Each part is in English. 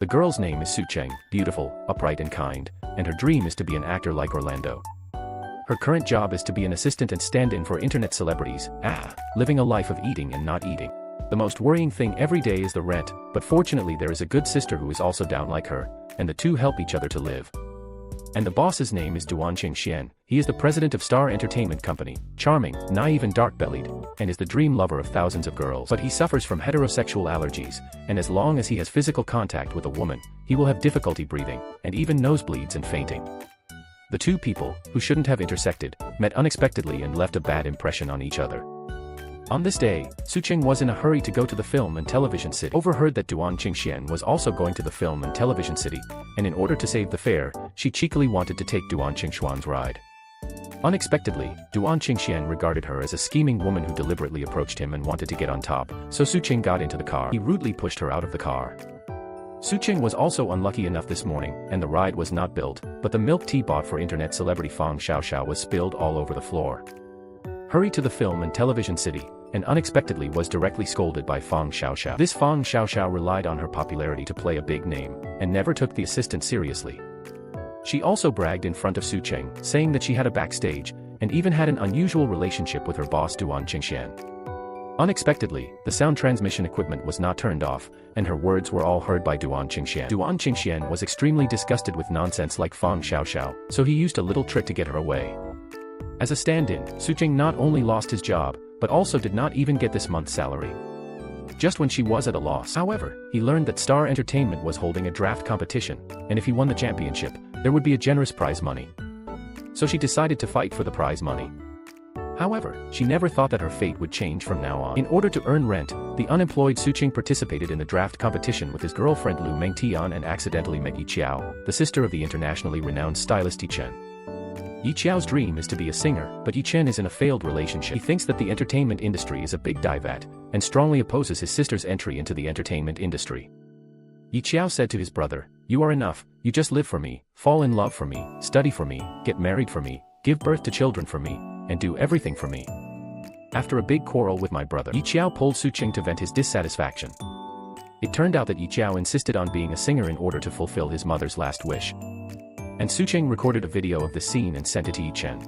The girl's name is Su Cheng, beautiful, upright and kind, and her dream is to be an actor like Orlando. Her current job is to be an assistant and stand-in for internet celebrities, living a life of eating and not eating. The most worrying thing every day is the rent, but fortunately there is a good sister who is also down like her, and the two help each other to live. And the boss's name is Duan Qingxian. He is the president of Star Entertainment Company, charming, naive and dark-bellied, and is the dream lover of thousands of girls. But he suffers from heterosexual allergies, and as long as he has physical contact with a woman, he will have difficulty breathing, and even nosebleeds and fainting. The two people, who shouldn't have intersected, met unexpectedly and left a bad impression on each other. On this day, Su Cheng was in a hurry to go to the film and television city. Overheard that Duan Qingxian was also going to the film and television city, and in order to save the fare, she cheekily wanted to take Duan Qingxian's ride. Unexpectedly, Duan Qingxian regarded her as a scheming woman who deliberately approached him and wanted to get on top, so Su Cheng got into the car. He rudely pushed her out of the car. Su Cheng was also unlucky enough this morning, and the ride was not billed, but the milk tea bought for internet celebrity Fang Xiaoxiao was spilled all over the floor. Hurried to the film and television city, and unexpectedly was directly scolded by Fang Xiaoxiao. This Fang Xiaoxiao relied on her popularity to play a big name, and never took the assistant seriously. She also bragged in front of Su Cheng, saying that she had a backstage, and even had an unusual relationship with her boss Duan Qingxian. Unexpectedly, the sound transmission equipment was not turned off, and her words were all heard by Duan Qingxian. Duan Qingxian was extremely disgusted with nonsense like Fang Xiaoxiao, so he used a little trick to get her away. As a stand-in, Su Cheng not only lost his job, but also did not even get this month's salary. Just when she was at a loss. However, he learned that Star Entertainment was holding a draft competition, and if he won the championship, there would be a generous prize money. So she decided to fight for the prize money. However, she never thought that her fate would change from now on. In order to earn rent, the unemployed Su Cheng participated in the draft competition with his girlfriend Lu Mengtian and accidentally met Yi Qiao, the sister of the internationally renowned stylist Yi Chen. Yi Qiao's dream is to be a singer, but Yi Chen is in a failed relationship. He thinks that the entertainment industry is a big divat, and strongly opposes his sister's entry into the entertainment industry. Yi Qiao said to his brother, "You are enough, you just live for me, fall in love for me, study for me, get married for me, give birth to children for me, and do everything for me." After a big quarrel with my brother, Yi Qiao pulled Su Cheng to vent his dissatisfaction. It turned out that Yi Qiao insisted on being a singer in order to fulfill his mother's last wish. And Su Cheng recorded a video of the scene and sent it to Yi Chen.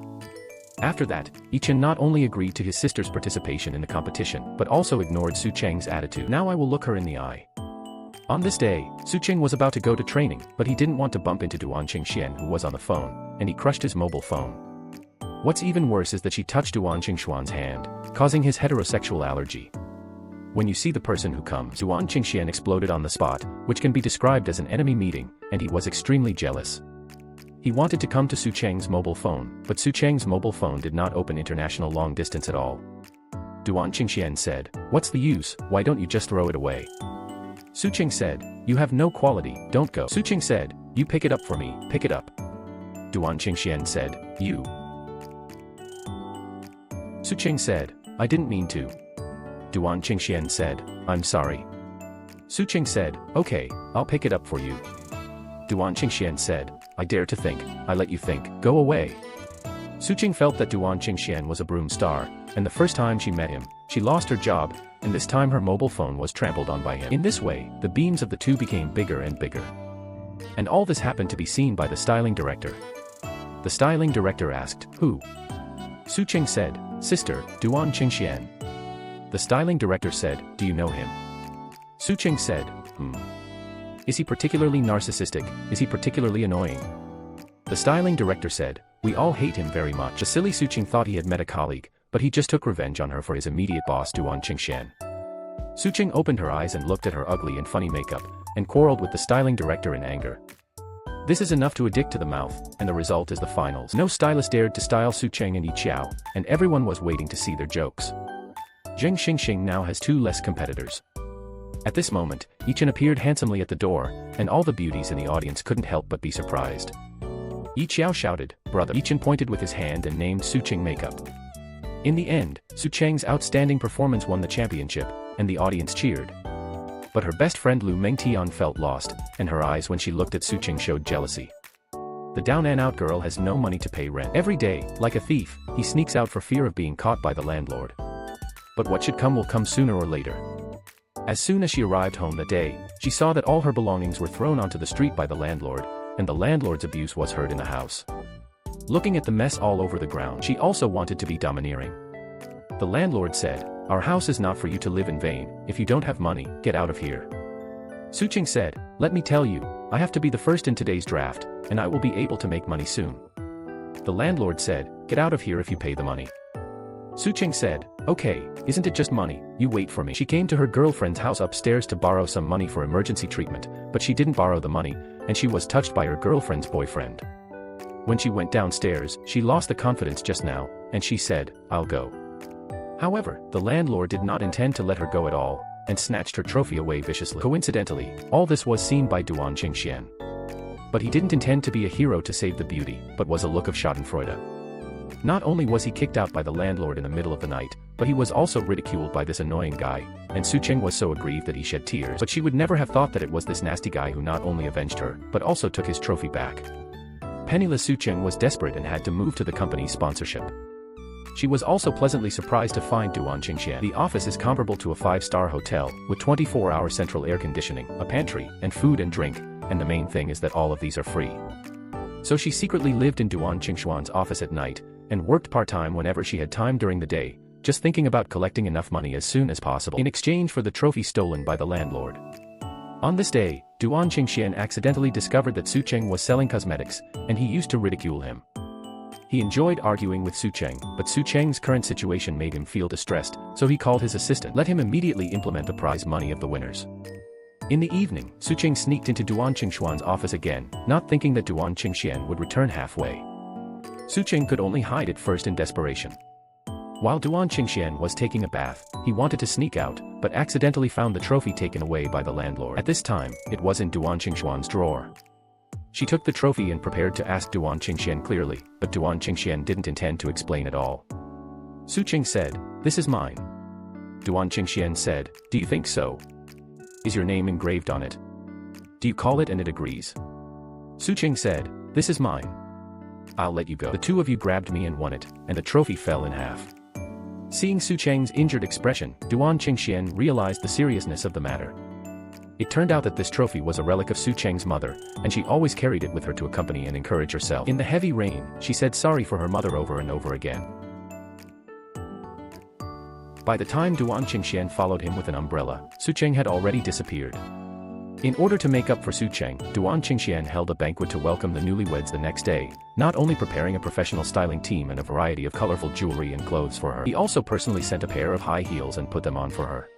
After that, Yi Chen not only agreed to his sister's participation in the competition, but also ignored Su Cheng's attitude. "Now I will look her in the eye." On this day, Su Cheng was about to go to training, but he didn't want to bump into Duan Qingxian who was on the phone, and he crushed his mobile phone. What's even worse is that she touched Duan Qingxian's hand, causing his heterosexual allergy. When you see the person who comes, Duan Qingxian exploded on the spot, which can be described as an enemy meeting, and he was extremely jealous. He wanted to come to Su Cheng's mobile phone, but Su Cheng's mobile phone did not open international long distance at all. Duan Qingxian said, "What's the use, why don't you just throw it away?" Su Cheng said, "You have no quality, don't go." Su Cheng said, "You pick it up for me, pick it up." Duan Qingxian said, "You." Su Cheng said, "I didn't mean to." Duan Qingxian said, "I'm sorry." Su Cheng said, "Okay, I'll pick it up for you." Duan Qingxian said, "I dare to think, I let you think, go away." Su Cheng felt that Duan Qingxian was a broom star, and the first time she met him, she lost her job, and this time her mobile phone was trampled on by him. In this way, the beams of the two became bigger and bigger. And all this happened to be seen by the styling director. The styling director asked, "Who?" Su Cheng said, "Sister, Duan Qingxian." The styling director said, "Do you know him?" Su Cheng said, "Is he particularly narcissistic? Is he particularly annoying?" The styling director said, "We all hate him very much." The silly Su Cheng thought he had met a colleague, but he just took revenge on her for his immediate boss Duan Qingxian. Su Cheng opened her eyes and looked at her ugly and funny makeup, and quarreled with the styling director in anger. This is enough to addict to the mouth, and the result is the finals. No stylist dared to style Su Cheng and Yi Qiao, and everyone was waiting to see their jokes. Zheng Xingxing now has two less competitors. At this moment, Yi Chen appeared handsomely at the door, and all the beauties in the audience couldn't help but be surprised. Yi Qiao shouted, "Brother." Yi Chen pointed with his hand and named Su Cheng Makeup. In the end, Su Cheng's outstanding performance won the championship, and the audience cheered. But her best friend Lu Mengtian felt lost, and her eyes when she looked at Su Cheng showed jealousy. The down-and-out girl has no money to pay rent. Every day, like a thief, he sneaks out for fear of being caught by the landlord. But what should come will come sooner or later. As soon as she arrived home that day, she saw that all her belongings were thrown onto the street by the landlord, and the landlord's abuse was heard in the house. Looking at the mess all over the ground, she also wanted to be domineering. The landlord said, "Our house is not for you to live in vain. If you don't have money, get out of here." Sucheng said, "Let me tell you, I have to be the first in today's draft, and I will be able to make money soon." The landlord said, "Get out of here if you pay the money." Sucheng said, "Okay, isn't it just money? You wait for me." She came to her girlfriend's house upstairs to borrow some money for emergency treatment, but she didn't borrow the money, and she was touched by her girlfriend's boyfriend. When she went downstairs, she lost the confidence just now, and she said, "I'll go." However, the landlord did not intend to let her go at all, and snatched her trophy away viciously. Coincidentally, all this was seen by Duan Qingxian. But he didn't intend to be a hero to save the beauty, but was a look of schadenfreude. Not only was he kicked out by the landlord in the middle of the night, but he was also ridiculed by this annoying guy, and Sucheng was so aggrieved that he shed tears. But she would never have thought that it was this nasty guy who not only avenged her, but also took his trophy back. Penniless Sucheng was desperate and had to move to the company's sponsorship. She was also pleasantly surprised to find Duan Qingxian. The office is comparable to a 5-star hotel, with 24-hour central air conditioning, a pantry, and food and drink, and the main thing is that all of these are free. So she secretly lived in Duan Qingxian's office at night, and worked part-time whenever she had time during the day, just thinking about collecting enough money as soon as possible in exchange for the trophy stolen by the landlord. On this day, Duan Qingxian accidentally discovered that Sucheng was selling cosmetics, and he used to ridicule him. He enjoyed arguing with Sucheng, but Sucheng's current situation made him feel distressed, so he called his assistant. Let him immediately implement the prize money of the winners. In the evening, Sucheng sneaked into Duan Qingxian's office again, not thinking that Duan Qingxian would return halfway. Sucheng could only hide at first in desperation. While Duan Qingxian was taking a bath, he wanted to sneak out, but accidentally found the trophy taken away by the landlord. At this time, it was in Duan Qingxian's drawer. She took the trophy and prepared to ask Duan Qingxian clearly, but Duan Qingxian didn't intend to explain at all. Sucheng said, "This is mine." Duan Qingxian said, "Do you think so? Is your name engraved on it? Do you call it and it agrees?" Sucheng said, "This is mine. I'll let you go." The two of you grabbed me and won it, and the trophy fell in half. Seeing Sucheng's injured expression, Duan Qingxian realized the seriousness of the matter. It turned out that this trophy was a relic of Sucheng's mother, and she always carried it with her to accompany and encourage herself. In the heavy rain, she said sorry for her mother over and over again. By the time Duan Qingxian followed him with an umbrella, Sucheng had already disappeared. In order to make up for Sucheng, Duan Qingxian held a banquet to welcome the newlyweds the next day, not only preparing a professional styling team and a variety of colorful jewelry and clothes for her, he also personally sent a pair of high heels and put them on for her.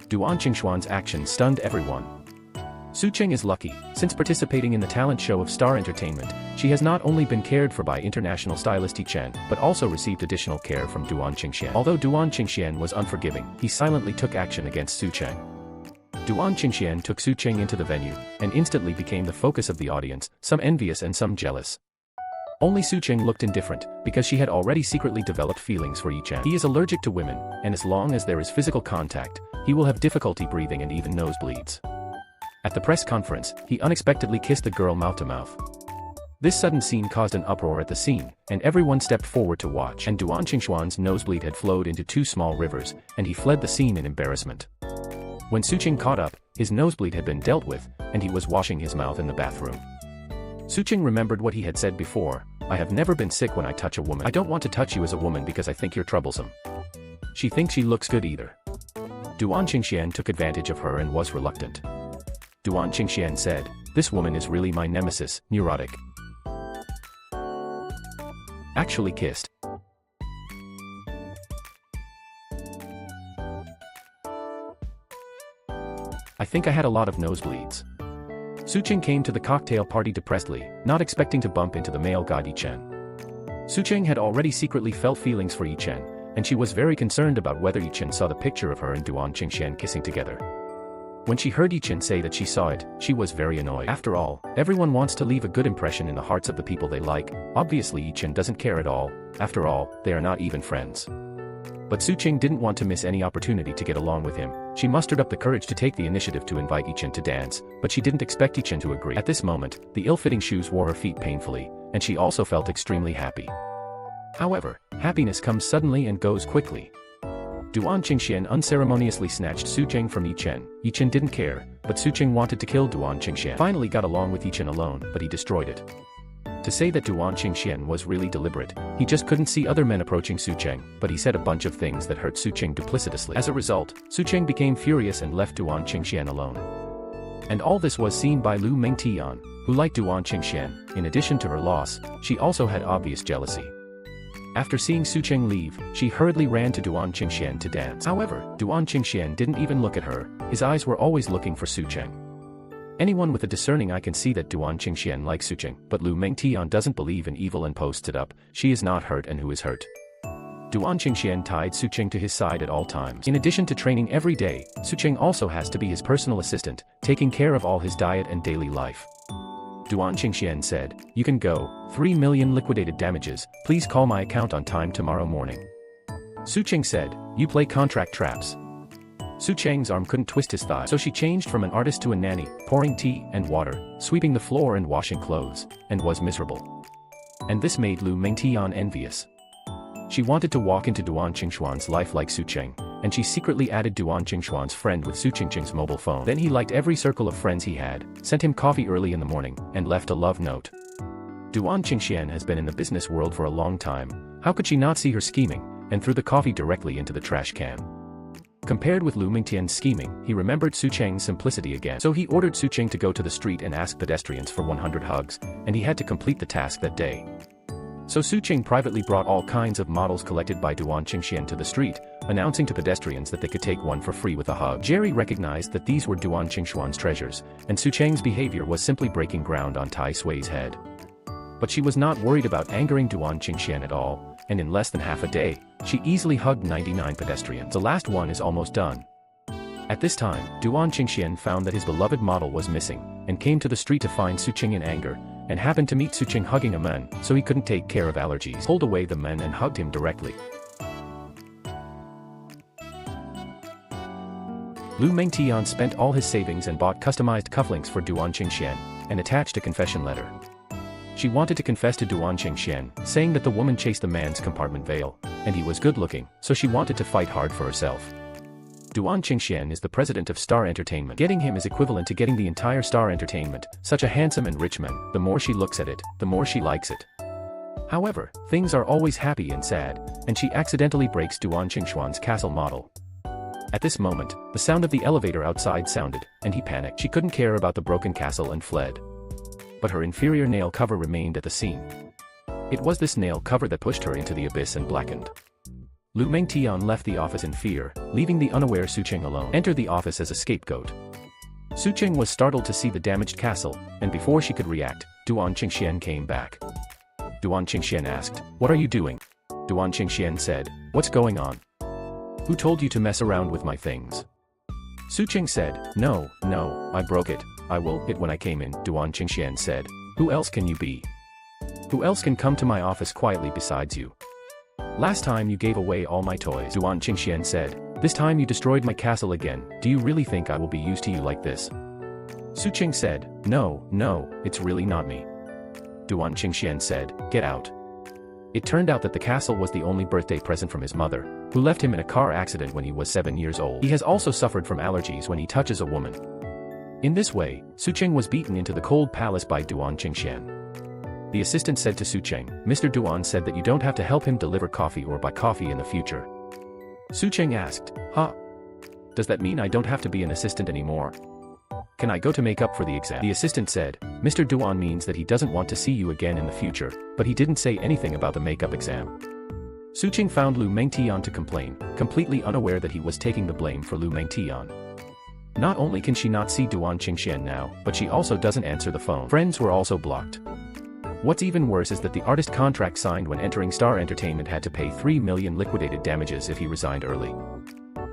Duan Qingxian's action stunned everyone. Sucheng is lucky, since participating in the talent show of Star Entertainment, she has not only been cared for by international stylist Yi Chen, but also received additional care from Duan Qingxian. Although Duan Qingxian was unforgiving, he silently took action against Sucheng. Duan Qingxian took Sucheng into the venue, and instantly became the focus of the audience, some envious and some jealous. Only Sucheng looked indifferent, because she had already secretly developed feelings for Yi Chen. He is allergic to women, and as long as there is physical contact, he will have difficulty breathing and even nosebleeds. At the press conference, he unexpectedly kissed the girl mouth to mouth. This sudden scene caused an uproar at the scene, and everyone stepped forward to watch. And Duan Qingxian's nosebleed had flowed into 2 small rivers, and he fled the scene in embarrassment. When Sucheng caught up, his nosebleed had been dealt with, and he was washing his mouth in the bathroom. Sucheng remembered what he had said before, "I have never been sick when I touch a woman. I don't want to touch you as a woman because I think you're troublesome. She thinks she looks good either." Duan Qingxian took advantage of her and was reluctant. Duan Qingxian said, "This woman is really my nemesis, neurotic. Actually kissed." "I think I had a lot of nosebleeds." Sucheng came to the cocktail party depressedly, not expecting to bump into the male god Yi Chen. Sucheng had already secretly felt feelings for Yi Chen, and she was very concerned about whether Yi Chen saw the picture of her and Duan Qingxian kissing together. When she heard Yi Chen say that she saw it, she was very annoyed. After all, everyone wants to leave a good impression in the hearts of the people they like. Obviously Yi Chen doesn't care at all. After all, they are not even friends. But Sucheng didn't want to miss any opportunity to get along with him. She mustered up the courage to take the initiative to invite Yi Chen to dance, but she didn't expect Yi Chen to agree. At this moment, the ill-fitting shoes wore her feet painfully, and she also felt extremely happy. However, happiness comes suddenly and goes quickly. Duan Qingxian unceremoniously snatched Su Cheng from Yi Chen. Yi Chen didn't care, but Su Cheng wanted to kill Duan Qingxian. Finally got along with Yi Chen alone, but he destroyed it. To say that Duan Qingxian was really deliberate, he just couldn't see other men approaching Su Cheng, but he said a bunch of things that hurt Su Cheng duplicitously. As a result, Su Cheng became furious and left Duan Qingxian alone. And all this was seen by Lu Mengtian, who liked Duan Qingxian. In addition to her loss, she also had obvious jealousy. After seeing Su Cheng leave, she hurriedly ran to Duan Qingxian to dance. However, Duan Qingxian didn't even look at her, his eyes were always looking for Su Cheng. Anyone with a discerning eye can see that Duan Qingxian likes Su Cheng, but Lu Mengtian doesn't believe in evil and posts it up. She is not hurt, and who is hurt? Duan Qingxian tied Su Cheng to his side at all times. In addition to training every day, Su Cheng also has to be his personal assistant, taking care of all his diet and daily life. Duan Qingxian said, "You can go, 3 million liquidated damages, please call my account on time tomorrow morning." Su Cheng said, "You play contract traps." Su Cheng's arm couldn't twist his thigh, so she changed from an artist to a nanny, pouring tea and water, sweeping the floor and washing clothes, and was miserable. And this made Lu Mengtian envious. She wanted to walk into Duan Qingxuan's life like Su Cheng, and she secretly added Duan Qingxuan's friend with Su Cheng's mobile phone. Then he liked every circle of friends he had, sent him coffee early in the morning, and left a love note. Duan Qingxian has been in the business world for a long time. How could she not see her scheming, and threw the coffee directly into the trash can? Compared with Lu Mengtian's scheming, he remembered Su Cheng's simplicity again. So he ordered Su Cheng to go to the street and ask pedestrians for 100 hugs, and he had to complete the task that day. So Su Cheng privately brought all kinds of models collected by Duan Qingxian to the street, announcing to pedestrians that they could take one for free with a hug. Jerry recognized that these were Duan Qingxuan's treasures, and Su Cheng's behavior was simply breaking ground on Tai Sui's head. But she was not worried about angering Duan Qingxian at all, and in less than half a day, she easily hugged 99 pedestrians. The last one is almost done. At this time, Duan Qingxian found that his beloved model was missing, and came to the street to find Su Cheng in anger, and happened to meet Su Cheng hugging a man, so he couldn't take care of allergies. Pulled away the man and hugged him directly. Lu Mengtian spent all his savings and bought customized cufflinks for Duan Qingxian, and attached a confession letter. She wanted to confess to Duan Qingxian, saying that the woman chased the man's compartment veil, and he was good-looking, so she wanted to fight hard for herself. Duan Qingxian is the president of Star Entertainment. Getting him is equivalent to getting the entire Star Entertainment, such a handsome and rich man. The more she looks at it, the more she likes it. However, things are always happy and sad, and she accidentally breaks Duan Qingxuan's castle model. At this moment, the sound of the elevator outside sounded, and he panicked. She couldn't care about the broken castle and fled. But her inferior nail cover remained at the scene. It was this nail cover that pushed her into the abyss and blackened. Lu Mengtian left the office in fear, leaving the unaware Su Cheng alone. Entered the office as a scapegoat. Su Cheng was startled to see the damaged castle, and before she could react, Duan Qingxian came back. Duan Qingxian asked, "What are you doing?" Duan Qingxian said, "What's going on? Who told you to mess around with my things?" Su Cheng said, No, I broke it. I will it when I came in." Duan Qingxian said, "Who else can you be? Who else can come to my office quietly besides you? Last time you gave away all my toys." Duan Qingxian said, "This time you destroyed my castle again. Do you really think I will be used to you like this?" Su Cheng said, No, it's really not me." Duan Qingxian said, "Get out." It turned out that the castle was the only birthday present from his mother, who left him in a car accident when he was 7 years old. He has also suffered from allergies when he touches a woman. In this way, Su Cheng was beaten into the cold palace by Duan Qingxian. The assistant said to Su Cheng, "Mr. Duan said that you don't have to help him deliver coffee or buy coffee in the future." Su Cheng asked, "Huh? Does that mean I don't have to be an assistant anymore? Can I go to make up for the exam?" The assistant said, "Mr. Duan means that he doesn't want to see you again in the future, but he didn't say anything about the makeup exam." Su Cheng found Lu Mengtian to complain, completely unaware that he was taking the blame for Lu Mengtian. Not only can she not see Duan Qingxian now, but she also doesn't answer the phone. Friends were also blocked. What's even worse is that the artist contract signed when entering Star Entertainment had to pay 3 million liquidated damages if he resigned early.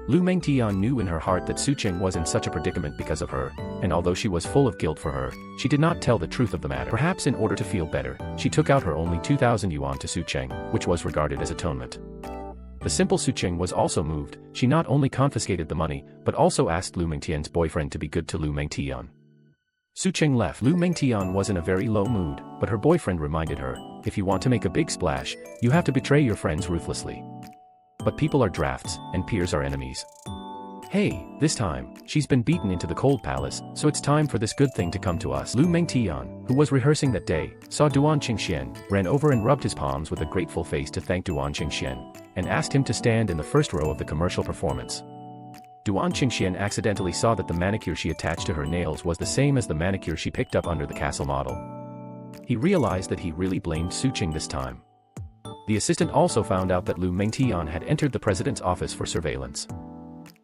Lu Mengtian knew in her heart that Su Cheng was in such a predicament because of her, and although she was full of guilt for her, she did not tell the truth of the matter. Perhaps in order to feel better, she took out her only 2,000 yuan to Su Cheng, which was regarded as atonement. The simple Su Cheng was also moved. She not only confiscated the money, but also asked Lu Mengtian's boyfriend to be good to Lu Mengtian. Su Cheng left. Lu Mengtian was in a very low mood, but her boyfriend reminded her, "If you want to make a big splash, you have to betray your friends ruthlessly." but people are drafts, and peers are enemies. Hey, this time, she's been beaten into the cold palace, so it's time for this good thing to come to us. Lu Mengtian, who was rehearsing that day, saw Duan Qingxian, ran over and rubbed his palms with a grateful face to thank Duan Qingxian, and asked him to stand in the first row of the commercial performance. Duan Qingxian accidentally saw that the manicure she attached to her nails was the same as the manicure she picked up under the castle model. He realized that he really blamed Su Qing this time. The assistant also found out that Lu Mengtian had entered the president's office for surveillance.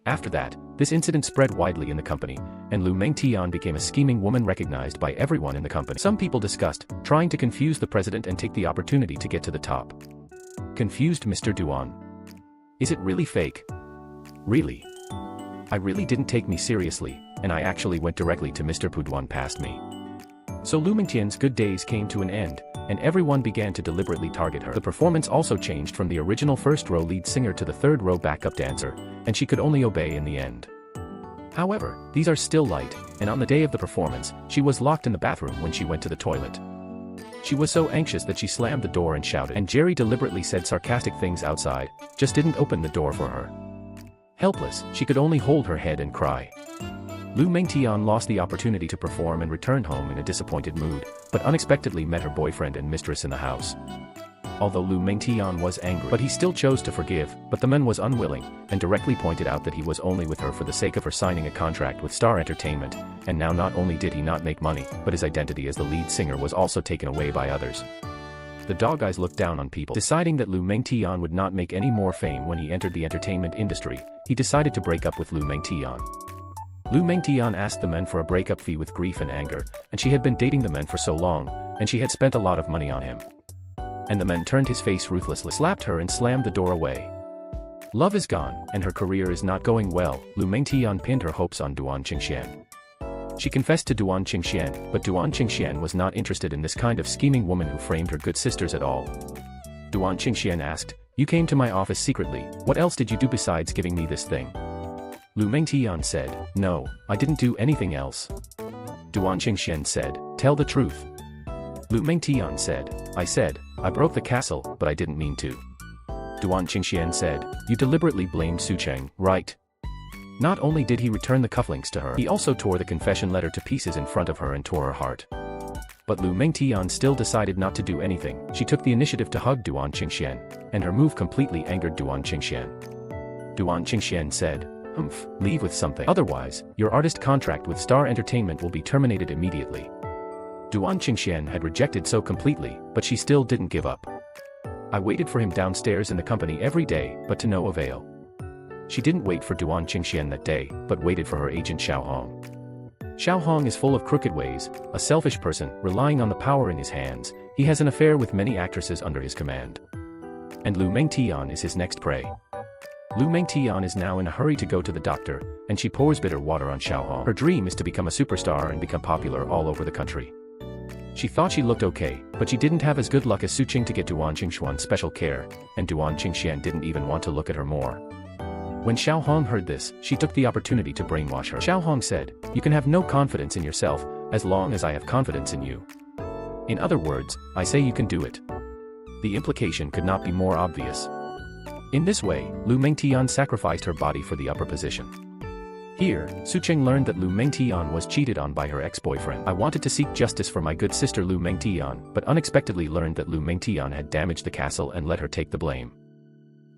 After that, this incident spread widely in the company, and Lu Mengtian became a scheming woman recognized by everyone in the company. Some people discussed trying to confuse the president and take the opportunity to get to the top. Confused Mr. Duan. Is it really fake? Really? I really didn't take me seriously, and I actually went directly to Mr. Puduan past me. So Lu Mengtian's good days came to an end, and everyone began to deliberately target her. The performance also changed from the original first-row lead singer to the third-row backup dancer, and she could only obey in the end. However, these are still light, and on the day of the performance, she was locked in the bathroom when she went to the toilet. She was so anxious that she slammed the door and shouted, and Jerry deliberately said sarcastic things outside, just didn't open the door for her. Helpless, she could only hold her head and cry. Lu Mengtian lost the opportunity to perform and returned home in a disappointed mood, but unexpectedly met her boyfriend and mistress in the house. Although Lu Mengtian was angry, but he still chose to forgive, but the man was unwilling, and directly pointed out that he was only with her for the sake of her signing a contract with Star Entertainment, and now not only did he not make money, but his identity as the lead singer was also taken away by others. The dog eyes looked down on people. Deciding that Lu Mengtian would not make any more fame when he entered the entertainment industry, he decided to break up with Lu Mengtian. Lu Mengtian asked the men for a breakup fee with grief and anger, and she had been dating the men for so long, and she had spent a lot of money on him. And the man turned his face ruthlessly, slapped her and slammed the door away. Love is gone, and her career is not going well. Lu Mengtian pinned her hopes on Duan Qingxian. She confessed to Duan Qingxian, but Duan Qingxian was not interested in this kind of scheming woman who framed her good sisters at all. Duan Qingxian asked, "You came to my office secretly, what else did you do besides giving me this thing?" Lu Mengtian said, "No, I didn't do anything else." Duan Qingxian said, "Tell the truth." Lu Mengtian said, I broke the castle, but I didn't mean to." Duan Qingxian said, "You deliberately blamed Su Qing, right?" Not only did he return the cufflinks to her, he also tore the confession letter to pieces in front of her and tore her heart. But Lu Mengtian still decided not to do anything. She took the initiative to hug Duan Qingxian, and her move completely angered Duan Qingxian. Duan Qingxian said, "Leave with something. Otherwise, your artist contract with Star Entertainment will be terminated immediately." Duan Qingxian had rejected so completely, but she still didn't give up. "I waited for him downstairs in the company every day, but to no avail." She didn't wait for Duan Qingxian that day, but waited for her agent Xiao Hong. Xiao Hong is full of crooked ways, a selfish person, relying on the power in his hands. He has an affair with many actresses under his command. And Lu Mengtian is his next prey. Lu Mengtian is now in a hurry to go to the doctor, and she pours bitter water on Xiao Hong. Her dream is to become a superstar and become popular all over the country. She thought she looked okay, but she didn't have as good luck as Su Qing to get Duan Qingxian special care, and Duan Qingxian didn't even want to look at her more. When Xiao Hong heard this, she took the opportunity to brainwash her. Xiao Hong said, "You can have no confidence in yourself, as long as I have confidence in you. In other words, I say you can do it." The implication could not be more obvious. In this way, Lu Mengtian sacrificed her body for the upper position. Here, Su Qing learned that Lu Mengtian was cheated on by her ex-boyfriend. "I wanted to seek justice for my good sister Lu Mengtian, but unexpectedly learned that Lu Mengtian had damaged the castle and let her take the blame."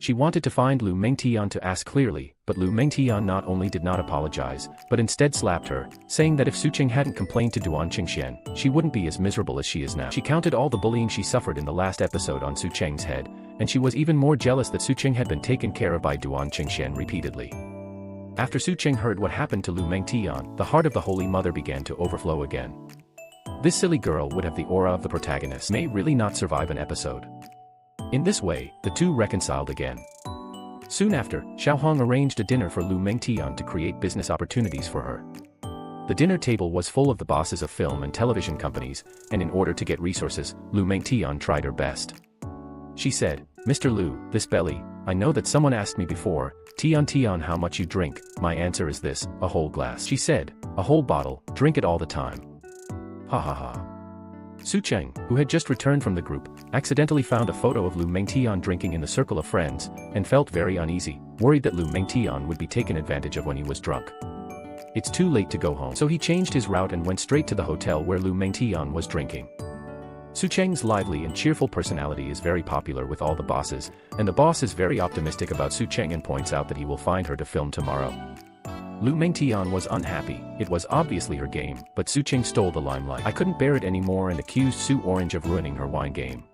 She wanted to find Lu Mengtian to ask clearly, but Lu Mengtian not only did not apologize, but instead slapped her, saying that if Su Qing hadn't complained to Duan Qingxian, she wouldn't be as miserable as she is now. She counted all the bullying she suffered in the last episode on Su Qing's head, and she was even more jealous that Su Qing had been taken care of by Duan Qingxian repeatedly. After Su Qing heard what happened to Lu Mengtian, the heart of the Holy Mother began to overflow again. This silly girl would have the aura of the protagonist, may really not survive an episode. In this way, the two reconciled again. Soon after, Xiao Hong arranged a dinner for Lu Mengtian to create business opportunities for her. The dinner table was full of the bosses of film and television companies, and in order to get resources, Lu Mengtian tried her best. She said, "Mr. Lu, this belly, I know that someone asked me before, Tian how much you drink, my answer is this, a whole glass." She said, "A whole bottle, drink it all the time." Ha ha ha. Su Cheng, who had just returned from the group, accidentally found a photo of Lu Mengtian drinking in the circle of friends, and felt very uneasy, worried that Lu Mengtian would be taken advantage of when he was drunk. It's too late to go home, so he changed his route and went straight to the hotel where Lu Mengtian was drinking. Su Cheng's lively and cheerful personality is very popular with all the bosses, and the boss is very optimistic about Su Cheng and points out that he will find her to film tomorrow. Lu Mengtian was unhappy. It was obviously her game, but Su Cheng stole the limelight. I couldn't bear it anymore and accused Su Orange of ruining her wine game.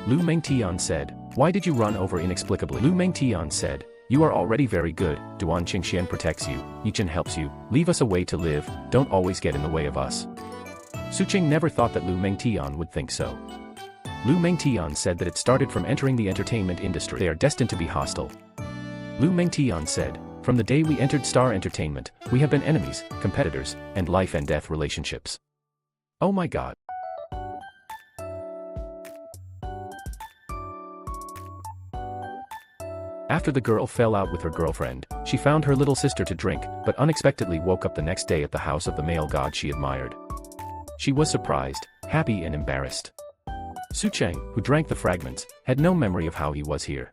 Lu Mengtian said, "Why did you run over inexplicably?" Lu Mengtian said, "You are already very good, Duan Qingxian protects you, Yichen helps you, leave us a way to live, don't always get in the way of us." Su Cheng never thought that Lu Mengtian would think so. Lu Mengtian said that it started from entering the entertainment industry. They are destined to be hostile. Lu Mengtian said, "From the day we entered Star Entertainment, we have been enemies, competitors, and life and death relationships." Oh my god. After the girl fell out with her girlfriend, she found her little sister to drink, but unexpectedly woke up the next day at the house of the male god she admired. She was surprised, happy and embarrassed. Su Cheng, who drank the fragments, had no memory of how he was here.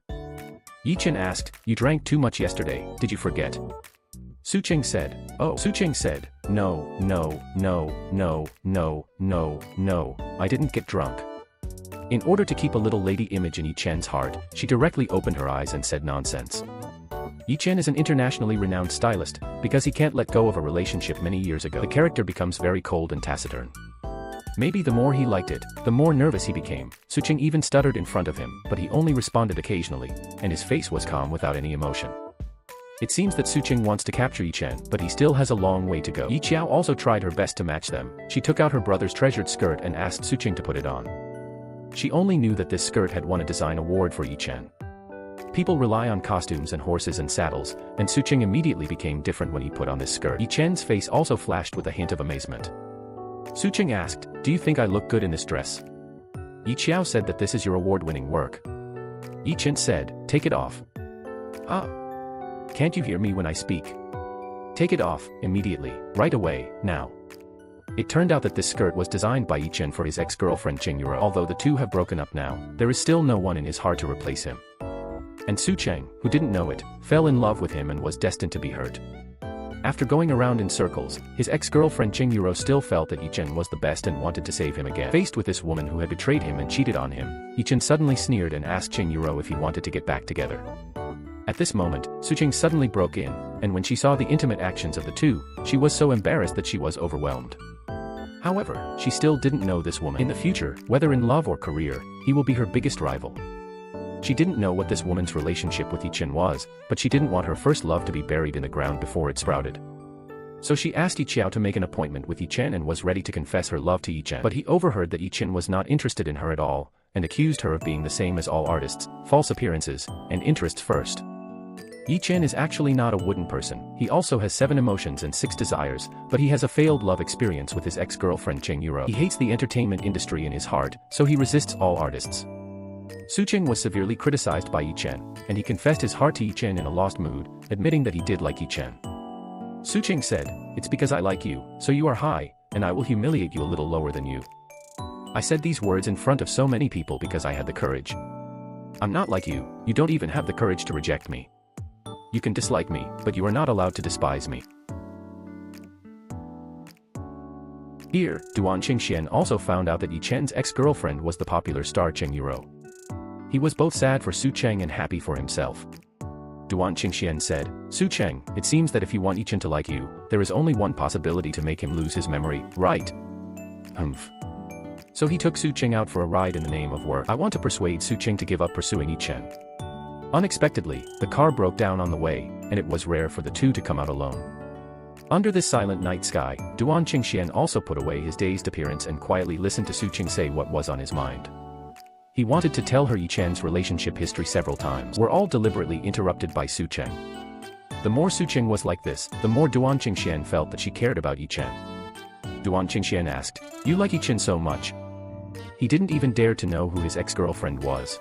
Yichen asked, "You drank too much yesterday, did you forget?" Su Cheng said, "Oh." Su Cheng said, No, I didn't get drunk." In order to keep a little lady image in Yichen's heart, she directly opened her eyes and said nonsense. Yichen is an internationally renowned stylist, because he can't let go of a relationship many years ago. The character becomes very cold and taciturn. Maybe the more he liked it, the more nervous he became. Su Cheng even stuttered in front of him, but he only responded occasionally, and his face was calm without any emotion. It seems that Su Cheng wants to capture Yichen, but he still has a long way to go. Yi Qiao also tried her best to match them. She took out her brother's treasured skirt and asked Su Cheng to put it on. She only knew that this skirt had won a design award for Yichen. People rely on costumes and horses and saddles, and Su Cheng immediately became different when he put on this skirt. Yichen's face also flashed with a hint of amazement. Su Cheng asked, "Do you think I look good in this dress?" Yi Qiao said that this is your award-winning work. Yichen said, "Take it off." "Ah. Can't you hear me when I speak? Take it off, immediately, right away, now." It turned out that this skirt was designed by Yichen for his ex-girlfriend Cheng Yuro. Although the two have broken up now, there is still no one in his heart to replace him. And Su Cheng, who didn't know it, fell in love with him and was destined to be hurt. After going around in circles, his ex-girlfriend Cheng Yuro still felt that Yichen was the best and wanted to save him again. Faced with this woman who had betrayed him and cheated on him, Yichen suddenly sneered and asked Cheng Yuro if he wanted to get back together. At this moment, Su Cheng suddenly broke in, and when she saw the intimate actions of the two, she was so embarrassed that she was overwhelmed. However, she still didn't know this woman. In the future, whether in love or career, he will be her biggest rival. She didn't know what this woman's relationship with Yichen was, but she didn't want her first love to be buried in the ground before it sprouted. So she asked Yi Qiao to make an appointment with Yichen and was ready to confess her love to Yichen. But he overheard that Yichen was not interested in her at all, and accused her of being the same as all artists, false appearances, and interests first. Yichen is actually not a wooden person. He also has 7 emotions and 6 desires, but he has a failed love experience with his ex-girlfriend Cheng Yuro. He hates the entertainment industry in his heart, so he resists all artists. Su Cheng was severely criticized by Yichen, and he confessed his heart to Yichen in a lost mood, admitting that he did like Yichen. Su Cheng said, "It's because I like you, so you are high, and I will humiliate you a little lower than you." I said these words in front of so many people because I had the courage. I'm not like you, you don't even have the courage to reject me. You can dislike me, but you are not allowed to despise me. Here, Duan Qingxian also found out that Yichen's ex-girlfriend was the popular star Cheng Yuro. He was both sad for Su Cheng and happy for himself. Duan Qingxian said, "Su Cheng, it seems that if you want Yichen to like you, there is only one possibility to make him lose his memory, right?" Humph. So he took Su Cheng out for a ride in the name of work. I want to persuade Su Cheng to give up pursuing Yichen. Unexpectedly, the car broke down on the way, and it was rare for the two to come out alone. Under this silent night sky, Duan Qingxian also put away his dazed appearance and quietly listened to Su Cheng say what was on his mind. He wanted to tell her Yichen's relationship history several times. Were all deliberately interrupted by Su Cheng. The more Su Cheng was like this, the more Duan Qingxian felt that she cared about Yichen. Duan Qingxian asked, "You like Yichen so much?" He didn't even dare to know who his ex-girlfriend was.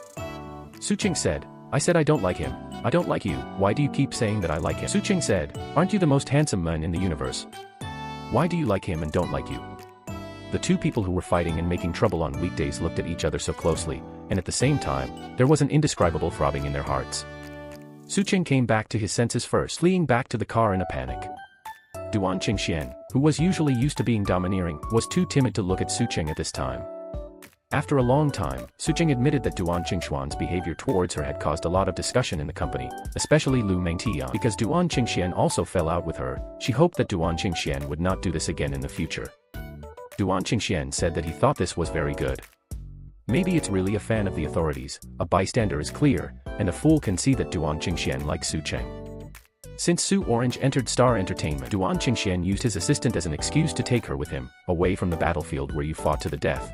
Su Cheng said, "I said I don't like him. I don't like you. Why do you keep saying that I like him?" Su Cheng said, "Aren't you the most handsome man in the universe? Why do you like him and don't like you?" The two people who were fighting and making trouble on weekdays looked at each other so closely, and at the same time, there was an indescribable throbbing in their hearts. Sucheng came back to his senses first, fleeing back to the car in a panic. Duan Qingxian, who was usually used to being domineering, was too timid to look at Sucheng at this time. After a long time, Sucheng admitted that Duan Qingxian's behavior towards her had caused a lot of discussion in the company, especially Lu Mengtian. Because Duan Qingxian also fell out with her, she hoped that Duan Qingxian would not do this again in the future. Duan Qingxian said that he thought this was very good. Maybe it's really a fan of the authorities, a bystander is clear, and a fool can see that Duan Qingxian likes Sucheng. Since Su Orange entered Star Entertainment, Duan Qingxian used his assistant as an excuse to take her with him, away from the battlefield where you fought to the death.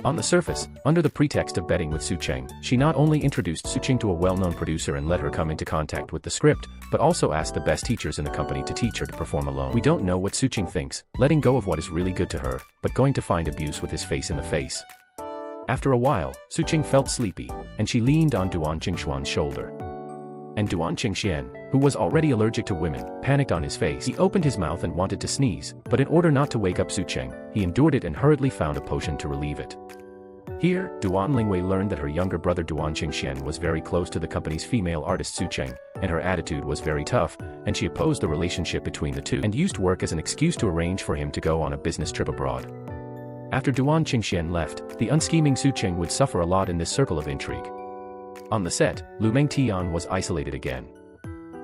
On the surface, under the pretext of betting with Sucheng, she not only introduced Sucheng to a well-known producer and let her come into contact with the script, but also asked the best teachers in the company to teach her to perform alone. We don't know what Sucheng thinks, letting go of what is really good to her, but going to find abuse with his face in the face. After a while, Sucheng felt sleepy, and she leaned on Duan Qingxian's shoulder. And Duan Qingxian, who was already allergic to women, panicked on his face. He opened his mouth and wanted to sneeze, but in order not to wake up Sucheng, he endured it and hurriedly found a potion to relieve it. Here, Duan Lingwei learned that her younger brother Duan Qingxian was very close to the company's female artist Sucheng, and her attitude was very tough, and she opposed the relationship between the two and used work as an excuse to arrange for him to go on a business trip abroad. After Duan Qingxian left, the unscheming Sucheng would suffer a lot in this circle of intrigue. On the set, Lu Mengtian was isolated again.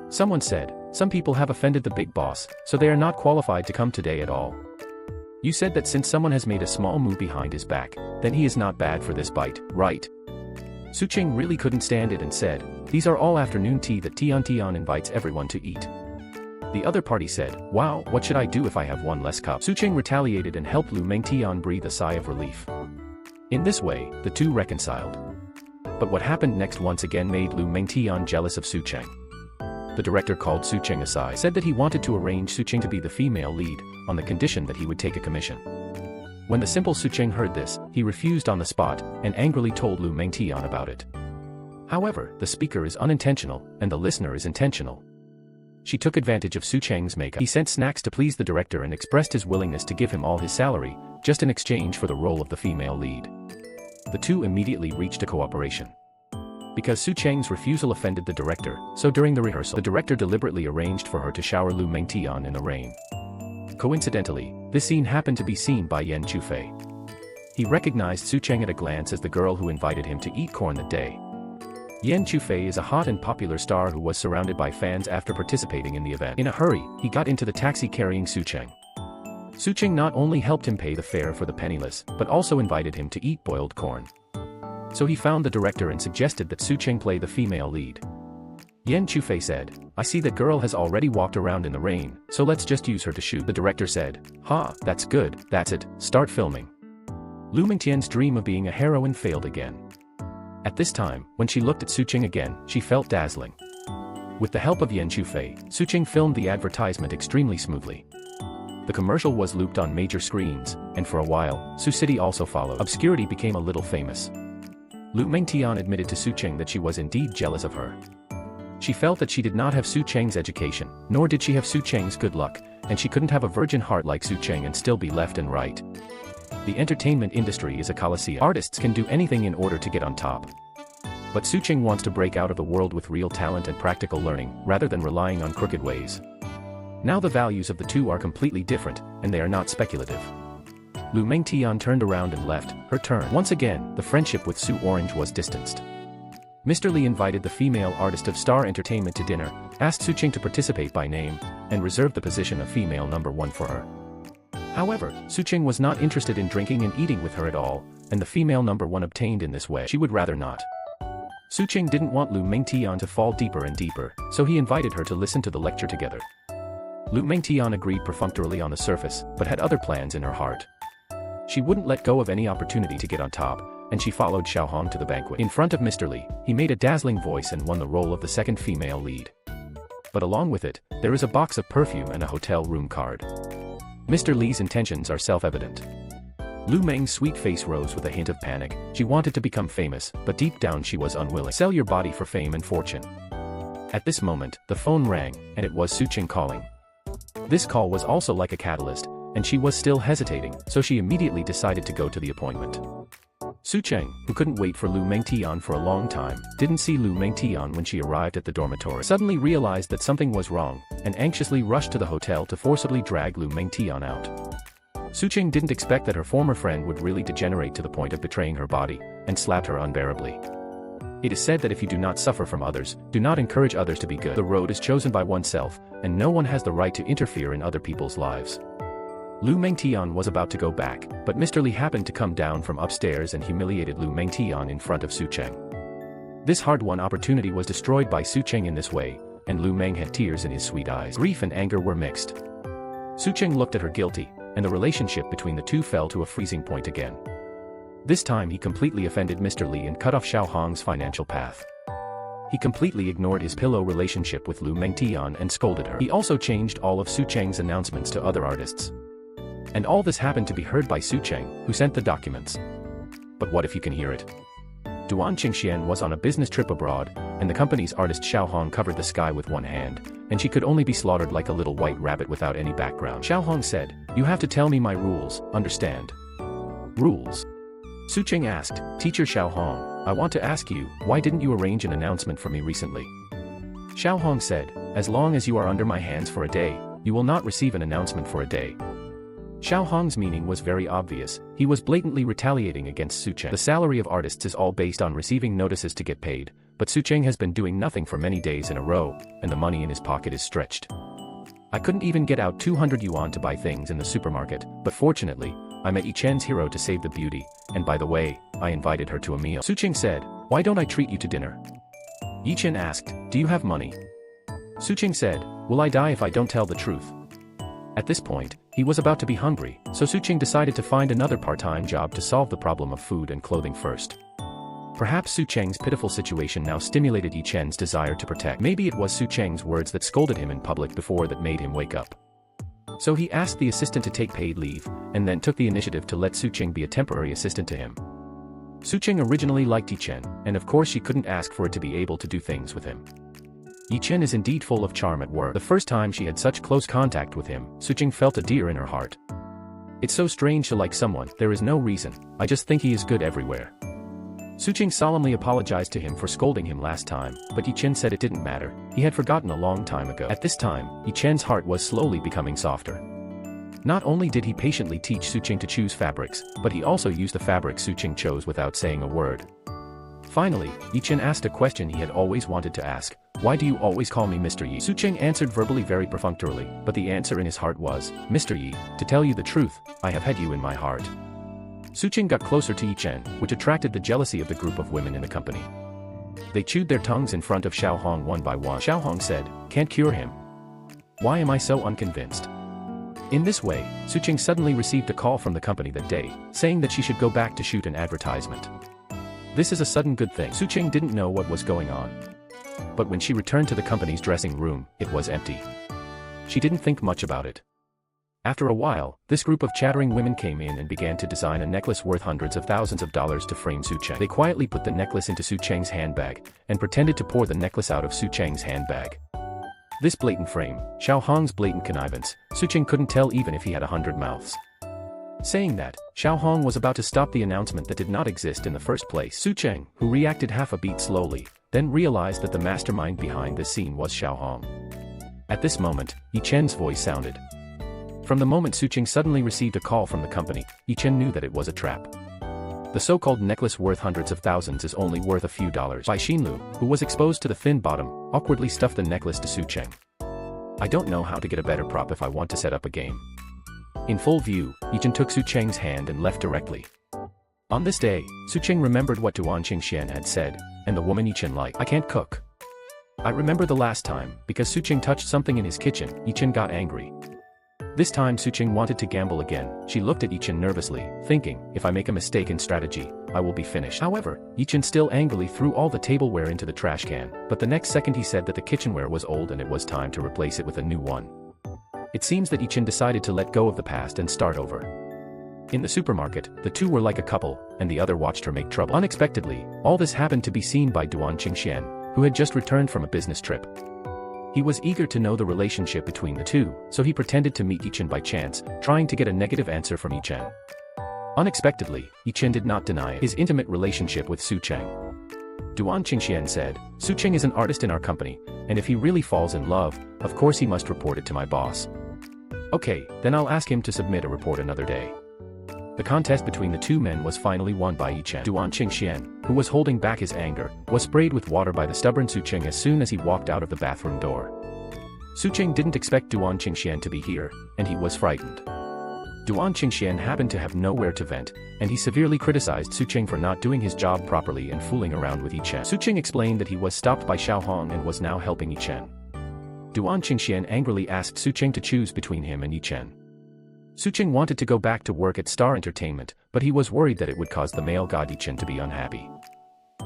Someone said, "Some people have offended the big boss, so they are not qualified to come today at all. You said that since someone has made a small move behind his back, then he is not bad for this bite, right?" Sucheng really couldn't stand it and said, "These are all afternoon tea that Tian Tian invites everyone to eat." The other party said, "Wow, what should I do if I have one less cup?" Sucheng retaliated and helped Lu Mengtian breathe a sigh of relief. In this way, the two reconciled. But what happened next once again made Lu Mengtian jealous of Sucheng. The director called Sucheng aside, said that he wanted to arrange Sucheng to be the female lead, on the condition that he would take a commission. When the simple Sucheng heard this, he refused on the spot, and angrily told Lu Mengtian about it. However, the speaker is unintentional, and the listener is intentional. She took advantage of Sucheng's makeup. He sent snacks to please the director and expressed his willingness to give him all his salary, just in exchange for the role of the female lead. The two immediately reached a cooperation. Because Sucheng's refusal offended the director, so during the rehearsal, the director deliberately arranged for her to shower Lu Mengtian in the rain. Coincidentally, this scene happened to be seen by Yan Chufei. He recognized Sucheng at a glance as the girl who invited him to eat corn that day. Yan Chufei is a hot and popular star who was surrounded by fans after participating in the event. In a hurry, he got into the taxi carrying Sucheng. Sucheng not only helped him pay the fare for the penniless, but also invited him to eat boiled corn. So he found the director and suggested that Sucheng play the female lead. Yan Chufei said, "I see that girl has already walked around in the rain, so let's just use her to shoot." The director said, "Ha, that's good, that's it, start filming." Lu Mengtian's dream of being a heroine failed again. At this time, when she looked at Sucheng again, she felt dazzling. With the help of Yan Chufei, Sucheng filmed the advertisement extremely smoothly. The commercial was looped on major screens, and for a while, Su City also followed. Obscurity became a little famous. Lu Mengtian admitted to Sucheng that she was indeed jealous of her. She felt that she did not have Sucheng's education, nor did she have Sucheng's good luck, and she couldn't have a virgin heart like Sucheng and still be left and right. The entertainment industry is a coliseum. Artists can do anything in order to get on top. But Sucheng wants to break out of the world with real talent and practical learning, rather than relying on crooked ways. Now the values of the two are completely different, and they are not speculative. Lu Mengtian turned around and left, her turn. Once again, the friendship with Su Orange was distanced. Mr. Li invited the female artist of Star Entertainment to dinner, asked Sucheng to participate by name, and reserved the position of female number one for her. However, Sucheng was not interested in drinking and eating with her at all, and the female number one obtained in this way. She would rather not. Sucheng didn't want Lu Mengtian to fall deeper and deeper, so he invited her to listen to the lecture together. Lu Mengtian agreed perfunctorily on the surface, but had other plans in her heart. She wouldn't let go of any opportunity to get on top, and she followed Xiaohong to the banquet. In front of Mr. Li, he made a dazzling voice and won the role of the second female lead. But along with it, there is a box of perfume and a hotel room card. Mr. Li's intentions are self-evident. Lu Meng's sweet face rose with a hint of panic. She wanted to become famous, but deep down she was unwilling. Sell your body for fame and fortune. At this moment, the phone rang, and it was Sucheng calling. This call was also like a catalyst, and she was still hesitating, so she immediately decided to go to the appointment. Su Cheng, who couldn't wait for Lu Mengtian for a long time, didn't see Lu Mengtian when she arrived at the dormitory. Suddenly realized that something was wrong, and anxiously rushed to the hotel to forcibly drag Lu Mengtian out. Su Cheng didn't expect that her former friend would really degenerate to the point of betraying her body, and slapped her unbearably. It is said that if you do not suffer from others, do not encourage others to be good. The road is chosen by oneself, and no one has the right to interfere in other people's lives. Lu Mengtian was about to go back, but Mr. Li happened to come down from upstairs and humiliated Lu Mengtian in front of Su Cheng. This hard-won opportunity was destroyed by Su Cheng in this way, and Lu Meng had tears in his sweet eyes. Grief and anger were mixed. Su Cheng looked at her guilty, and the relationship between the two fell to a freezing point again. This time he completely offended Mr. Li and cut off Xiao Hong's financial path. He completely ignored his pillow relationship with Lu Mengtian and scolded her. He also changed all of Su Cheng's announcements to other artists. And all this happened to be heard by Su Cheng, who sent the documents. But what if you can hear it? Duan Qingxian was on a business trip abroad, and the company's artist Xiao Hong covered the sky with one hand, and she could only be slaughtered like a little white rabbit without any background. Xiao Hong said, "You have to tell me my rules, understand?" Rules? Su Cheng asked, "Teacher Xiao Hong, I want to ask you, why didn't you arrange an announcement for me recently?" Xiao Hong said, "As long as you are under my hands for a day, you will not receive an announcement for a day." Xiao Hong's meaning was very obvious. He was blatantly retaliating against Su Cheng. The salary of artists is all based on receiving notices to get paid, but Su Cheng has been doing nothing for many days in a row, and the money in his pocket is stretched. "I couldn't even get out 200 yuan to buy things in the supermarket, but fortunately, I met Yi Chen's hero to save the beauty, and by the way, I invited her to a meal." Su Cheng said, "Why don't I treat you to dinner?" Yi Chen asked, "Do you have money?" Su Cheng said, "Will I die if I don't tell the truth?" At this point, he was about to be hungry, so Su Cheng decided to find another part-time job to solve the problem of food and clothing first. Perhaps Su Cheng's pitiful situation now stimulated Yi Chen's desire to protect. Maybe it was Su Cheng's words that scolded him in public before that made him wake up. So he asked the assistant to take paid leave, and then took the initiative to let Su Cheng be a temporary assistant to him. Su Cheng originally liked Yi Chen, and of course she couldn't ask for it to be able to do things with him. Yi Chen is indeed full of charm at work. The first time she had such close contact with him, Su Cheng felt a deer in her heart. "It's so strange to like someone, there is no reason, I just think he is good everywhere." Su Cheng solemnly apologized to him for scolding him last time, but Yi Chen said it didn't matter, he had forgotten a long time ago. At this time, Yi Chen's heart was slowly becoming softer. Not only did he patiently teach Su Cheng to choose fabrics, but he also used the fabric Su Cheng chose without saying a word. Finally, Yi Chen asked a question he had always wanted to ask, "Why do you always call me Mr. Yi?" Su Cheng answered verbally very perfunctorily, but the answer in his heart was, "Mr. Yi, to tell you the truth, I have had you in my heart." Su Cheng got closer to Yi Chen, which attracted the jealousy of the group of women in the company. They chewed their tongues in front of Xiao Hong one by one. Xiao Hong said, "Can't cure him. Why am I so unconvinced?" In this way, Su Cheng suddenly received a call from the company that day, saying that she should go back to shoot an advertisement. This is a sudden good thing. Su Cheng didn't know what was going on. But when she returned to the company's dressing room, it was empty. She didn't think much about it. After a while, this group of chattering women came in and began to design a necklace worth hundreds of thousands of dollars to frame Su Cheng. They quietly put the necklace into Su Cheng's handbag, and pretended to pour the necklace out of Su Cheng's handbag. This blatant frame, Xiao Hong's blatant connivance, Su Cheng couldn't tell even if he had 100 mouths. Saying that, Xiao Hong was about to stop the announcement that did not exist in the first place. Su Cheng, who reacted half a beat slowly, then realized that the mastermind behind this scene was Xiao Hong. At this moment, Yi Chen's voice sounded. From the moment Su Cheng suddenly received a call from the company, Yi Chen knew that it was a trap. The so-called necklace worth hundreds of thousands is only worth a few dollars. Bai Xinlu, who was exposed to the thin bottom, awkwardly stuffed the necklace to Su Cheng. "I don't know how to get a better prop if I want to set up a game." In full view, Yi Chen took Su Cheng's hand and left directly. On this day, Su Cheng remembered what Duan Qingxian had said, and the woman Yi Chen liked. "I can't cook. I remember the last time, because Su Cheng touched something in his kitchen, Yi Chen got angry. This time Su Cheng wanted to gamble again. She looked at Yi Chen nervously, thinking, if I make a mistake in strategy, I will be finished. However, Yi Chen still angrily threw all the tableware into the trash can, but the next second he said that the kitchenware was old and it was time to replace it with a new one. It seems that Yi Chen decided to let go of the past and start over. In the supermarket, the two were like a couple, and the other watched her make trouble. Unexpectedly, all this happened to be seen by Duan Qingxian, who had just returned from a business trip. He was eager to know the relationship between the two, so he pretended to meet Yichen by chance, trying to get a negative answer from Yichen. Unexpectedly, Yichen did not deny his intimate relationship with Su Cheng. Duan Qingxian said, Su Cheng is an artist in our company, and if he really falls in love, of course he must report it to my boss. Okay, then I'll ask him to submit a report another day. The contest between the two men was finally won by Yichen. Duan Qingxian, who was holding back his anger, was sprayed with water by the stubborn Su Cheng as soon as he walked out of the bathroom door. Su Cheng didn't expect Duan Qingxian to be here, and he was frightened. Duan Qingxian happened to have nowhere to vent, and he severely criticized Su Cheng for not doing his job properly and fooling around with Yichen. Su Cheng explained that he was stopped by Xiao Hong and was now helping Yichen. Duan Qingxian angrily asked Su Cheng to choose between him and Yichen. Su Cheng wanted to go back to work at Star Entertainment, but he was worried that it would cause the male god Yichen to be unhappy.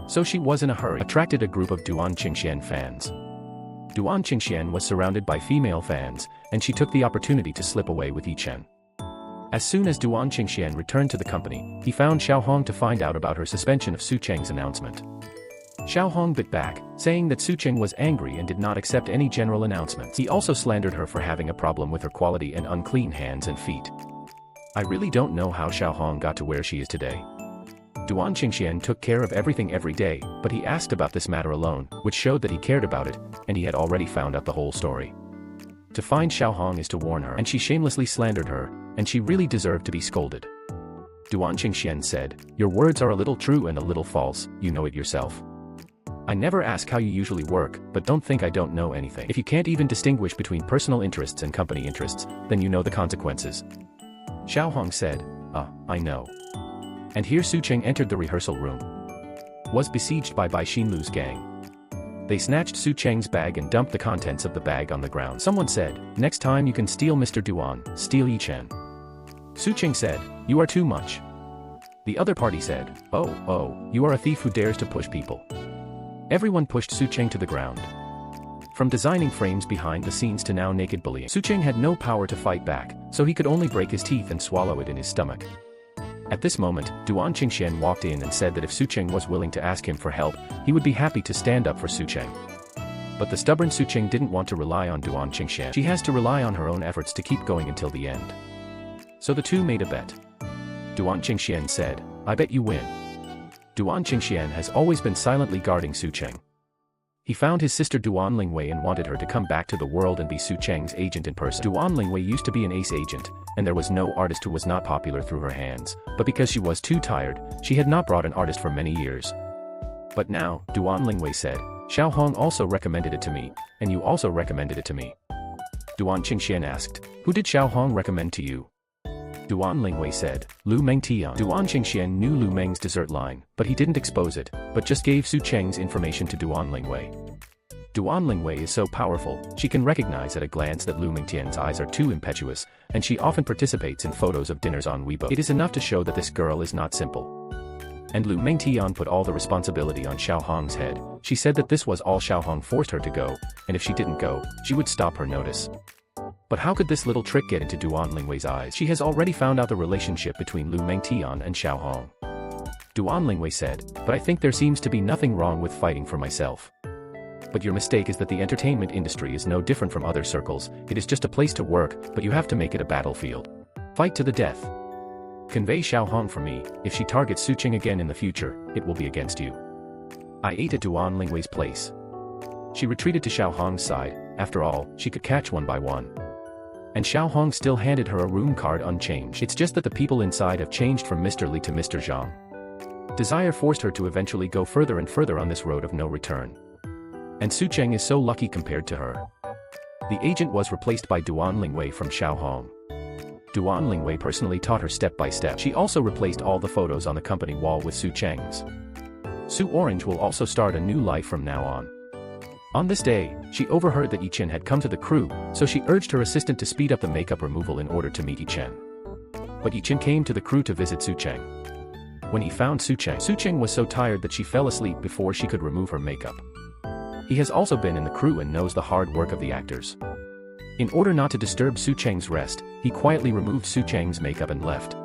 So she was in a hurry, attracted a group of Duan Qingxian fans. Duan Qingxian was surrounded by female fans, and she took the opportunity to slip away with Yichen. As soon as Duan Qingxian returned to the company, he found Xiao Hong to find out about her suspension of Su Cheng's announcement. Xiao Hong bit back, saying that Su Cheng was angry and did not accept any general announcements. He also slandered her for having a problem with her quality and unclean hands and feet. I really don't know how Xiao Hong got to where she is today. Duan Qingxian took care of everything every day, but he asked about this matter alone, which showed that he cared about it, and he had already found out the whole story. To find Xiao Hong is to warn her, and she shamelessly slandered her, and she really deserved to be scolded. Duan Qingxian said, Your words are a little true and a little false, you know it yourself. I never ask how you usually work, but don't think I don't know anything. If you can't even distinguish between personal interests and company interests, then you know the consequences. Xiao Hong said, I know. And here Su Cheng entered the rehearsal room. Was besieged by Bai Xinlu's gang. They snatched Su Cheng's bag and dumped the contents of the bag on the ground. Someone said, Next time you can steal Mr. Duan, steal Yichen. Su Cheng said, You are too much. The other party said, Oh, you are a thief who dares to push people. Everyone pushed Su Cheng to the ground. From designing frames behind the scenes to now naked bullying, Su Cheng had no power to fight back, so he could only break his teeth and swallow it in his stomach. At this moment, Duan Qingxian walked in and said that if Su Cheng was willing to ask him for help, he would be happy to stand up for Su Cheng. But the stubborn Su Cheng didn't want to rely on Duan Qingxian. She has to rely on her own efforts to keep going until the end. So the two made a bet. Duan Qingxian said, I bet you win. Duan Qingxian has always been silently guarding Su Cheng. He found his sister Duan Lingwei and wanted her to come back to the world and be Su Cheng's agent in person. Duan Lingwei used to be an ace agent, and there was no artist who was not popular through her hands, but because she was too tired, she had not brought an artist for many years. But now, Duan Lingwei said, Xiao Hong also recommended it to me, and you also recommended it to me. Duan Qingxian asked, Who did Xiao Hong recommend to you? Duan Lingwei said, Lu Meng Tian. Duan Qingxian knew Lu Meng's dessert line, but he didn't expose it, but just gave Su Cheng's information to Duan Lingwei. Duan Lingwei is so powerful, she can recognize at a glance that Lu Mengtian's eyes are too impetuous, and she often participates in photos of dinners on Weibo. It is enough to show that this girl is not simple. And Lu Mengtian put all the responsibility on Xiao Hong's head. She said that this was all Xiao Hong forced her to go, and if she didn't go, she would stop her notice. But how could this little trick get into Duan Lingwei's eyes? She has already found out the relationship between Lu Mengtian and Xiao Hong. Duan Lingwei said, But I think there seems to be nothing wrong with fighting for myself. But your mistake is that the entertainment industry is no different from other circles, it is just a place to work, but you have to make it a battlefield. Fight to the death. Convey Xiao Hong for me, if she targets Su Cheng again in the future, it will be against you. I ate at Duan Lingwei's place. She retreated to Xiao Hong's side, after all, she could catch one by one. And Xiao Hong still handed her a room card unchanged. It's just that the people inside have changed from Mr. Li to Mr. Zhang. Desire forced her to eventually go further and further on this road of no return. And Su Cheng is so lucky compared to her. The agent was replaced by Duan Lingwei from Xiao Hong. Duan Lingwei personally taught her step by step. She also replaced all the photos on the company wall with Su Cheng's. Su Orange will also start a new life from now on. On this day, she overheard that Yichen had come to the crew, so she urged her assistant to speed up the makeup removal in order to meet Yichen. But Yichen came to the crew to visit Su Cheng. When he found Su Cheng was so tired that she fell asleep before she could remove her makeup. He has also been in the crew and knows the hard work of the actors. In order not to disturb Su Cheng's rest, he quietly removed Su Cheng's makeup and left.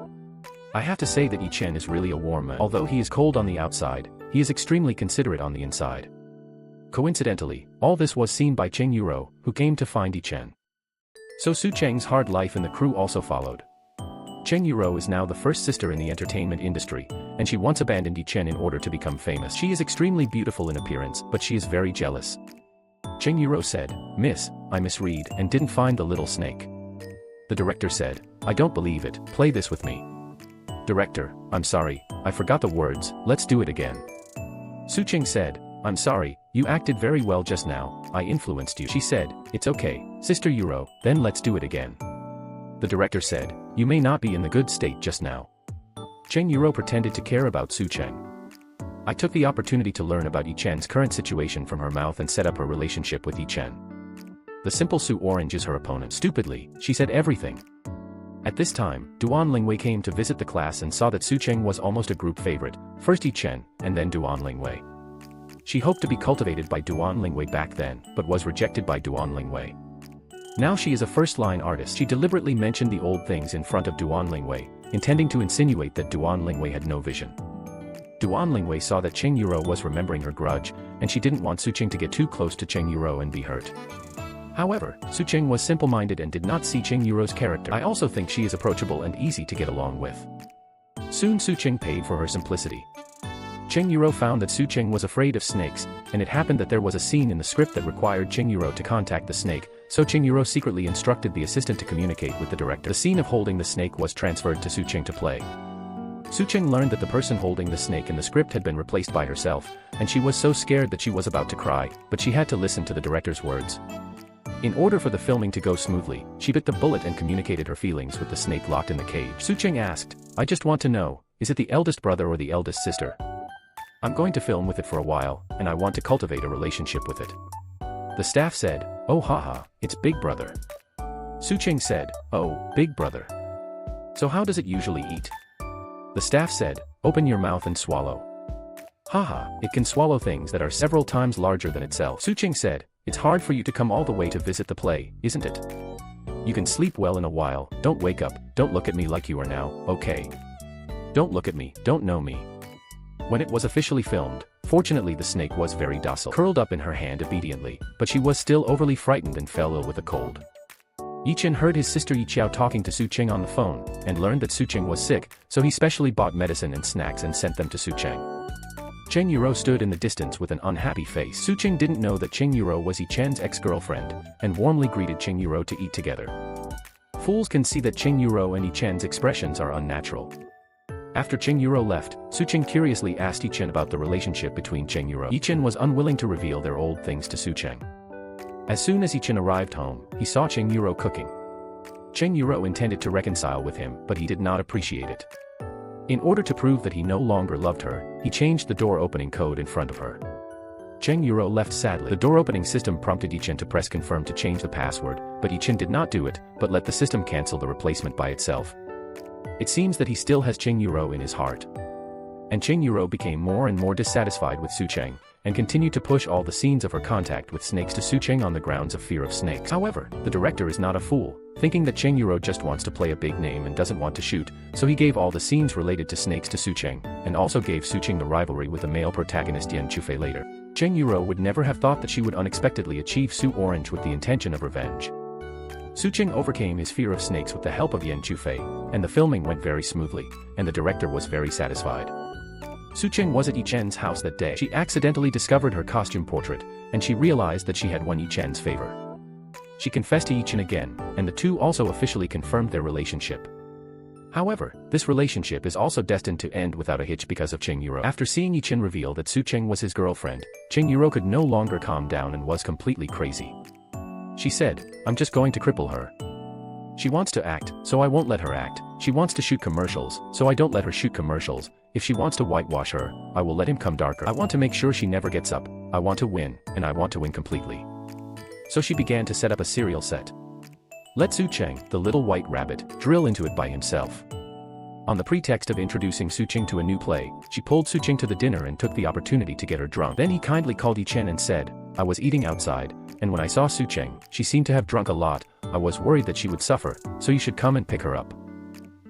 I have to say that Yichen is really a warm man. Although he is cold on the outside, he is extremely considerate on the inside. Coincidentally, all this was seen by Cheng Yuro, who came to find Yi Chen. So Su Cheng's hard life in the crew also followed. Cheng Yuro is now the first sister in the entertainment industry, and she once abandoned Yi Chen in order to become famous. She is extremely beautiful in appearance, but she is very jealous. Cheng Yuro said, "Miss, I misread and didn't find the little snake." The director said, "I don't believe it, play this with me." Director, "I'm sorry, I forgot the words, let's do it again." Su Cheng said, "I'm sorry, you acted very well just now, I influenced you." She said, "It's okay, Sister Yuro, then let's do it again." The director said, "You may not be in the good state just now." Cheng Yuro pretended to care about Su Cheng. "I took the opportunity to learn about Yi Chen's current situation from her mouth and set up her relationship with Yi Chen. The simple Su Orange is her opponent." Stupidly, she said everything. At this time, Duan Lingwei came to visit the class and saw that Su Cheng was almost a group favorite, first Yi Chen, and then Duan Lingwei. She hoped to be cultivated by Duan Lingwei back then, but was rejected by Duan Lingwei. Now she is a first-line artist. She deliberately mentioned the old things in front of Duan Lingwei, intending to insinuate that Duan Lingwei had no vision. Duan Lingwei saw that Cheng Yuro was remembering her grudge, and she didn't want Su Cheng to get too close to Cheng Yuro and be hurt. However, Su Cheng was simple-minded and did not see Cheng Yuro's character. "I also think she is approachable and easy to get along with." Soon Su Cheng paid for her simplicity. Cheng Yuro found that Su Cheng was afraid of snakes, and it happened that there was a scene in the script that required Cheng Yuro to contact the snake, so Cheng Yuro secretly instructed the assistant to communicate with the director. The scene of holding the snake was transferred to Su Cheng to play. Su Cheng learned that the person holding the snake in the script had been replaced by herself, and she was so scared that she was about to cry, but she had to listen to the director's words. In order for the filming to go smoothly, she bit the bullet and communicated her feelings with the snake locked in the cage. Su Cheng asked, "I just want to know, is it the eldest brother or the eldest sister? I'm going to film with it for a while, and I want to cultivate a relationship with it." The staff said, "Oh haha, it's Big Brother." Su Cheng said, "Oh, Big Brother. So how does it usually eat?" The staff said, "Open your mouth and swallow." "Haha, it can swallow things that are several times larger than itself." Su Cheng said, "It's hard for you to come all the way to visit the play, isn't it? You can sleep well in a while, don't wake up, don't look at me like you are now, okay? Don't look at me, don't know me." When it was officially filmed, fortunately the snake was very docile, curled up in her hand obediently, but she was still overly frightened and fell ill with a cold. Yi Chen heard his sister Yi Qiao talking to Su Cheng on the phone, and learned that Su Cheng was sick, so he specially bought medicine and snacks and sent them to Su Cheng. Cheng Yuro stood in the distance with an unhappy face. Su Cheng didn't know that Cheng Yuro was Yi Chen's ex-girlfriend, and warmly greeted Cheng Yuro to eat together. Fools can see that Cheng Yuro and Yi Chen's expressions are unnatural. After Cheng Yuro left, Su Cheng curiously asked Yi Chen about the relationship between Cheng Yuro. Yi Chen was unwilling to reveal their old things to Su Cheng. As soon as Yi Chen arrived home, he saw Cheng Yuro cooking. Cheng Yuro intended to reconcile with him, but he did not appreciate it. In order to prove that he no longer loved her, he changed the door opening code in front of her. Cheng Yuro left sadly. The door opening system prompted Yi Chen to press confirm to change the password, but Yi Chen did not do it, but let the system cancel the replacement by itself. It seems that he still has Cheng Yuro in his heart. And Cheng Yuro became more and more dissatisfied with Su Cheng, and continued to push all the scenes of her contact with snakes to Su Cheng on the grounds of fear of snakes. However, the director is not a fool, thinking that Cheng Yuro just wants to play a big name and doesn't want to shoot, so he gave all the scenes related to snakes to Su Cheng, and also gave Su Cheng the rivalry with the male protagonist Yan Chufei later. Cheng Yuro would never have thought that she would unexpectedly achieve Su Orange with the intention of revenge. Su Cheng overcame his fear of snakes with the help of Yan Chufei, and the filming went very smoothly, and the director was very satisfied. Su Cheng was at Yi Chen's house that day. She accidentally discovered her costume portrait, and she realized that she had won Yi Chen's favor. She confessed to Yi Chen again, and the two also officially confirmed their relationship. However, this relationship is also destined to end without a hitch because of Cheng Yuro. After seeing Yi Chen reveal that Su Cheng was his girlfriend, Cheng Yuro could no longer calm down and was completely crazy. She said, "I'm just going to cripple her. She wants to act, so I won't let her act. She wants to shoot commercials, so I don't let her shoot commercials. If she wants to whitewash her, I will let him come darker. I want to make sure she never gets up. I want to win, and I want to win completely." So she began to set up a serial set. Let Su Cheng, the little white rabbit, drill into it by himself. On the pretext of introducing Su Cheng to a new play, she pulled Su Cheng to the dinner and took the opportunity to get her drunk. Then he kindly called Yi Chen and said, "I was eating outside, and when I saw Su Cheng, she seemed to have drunk a lot. I was worried that she would suffer, so you should come and pick her up."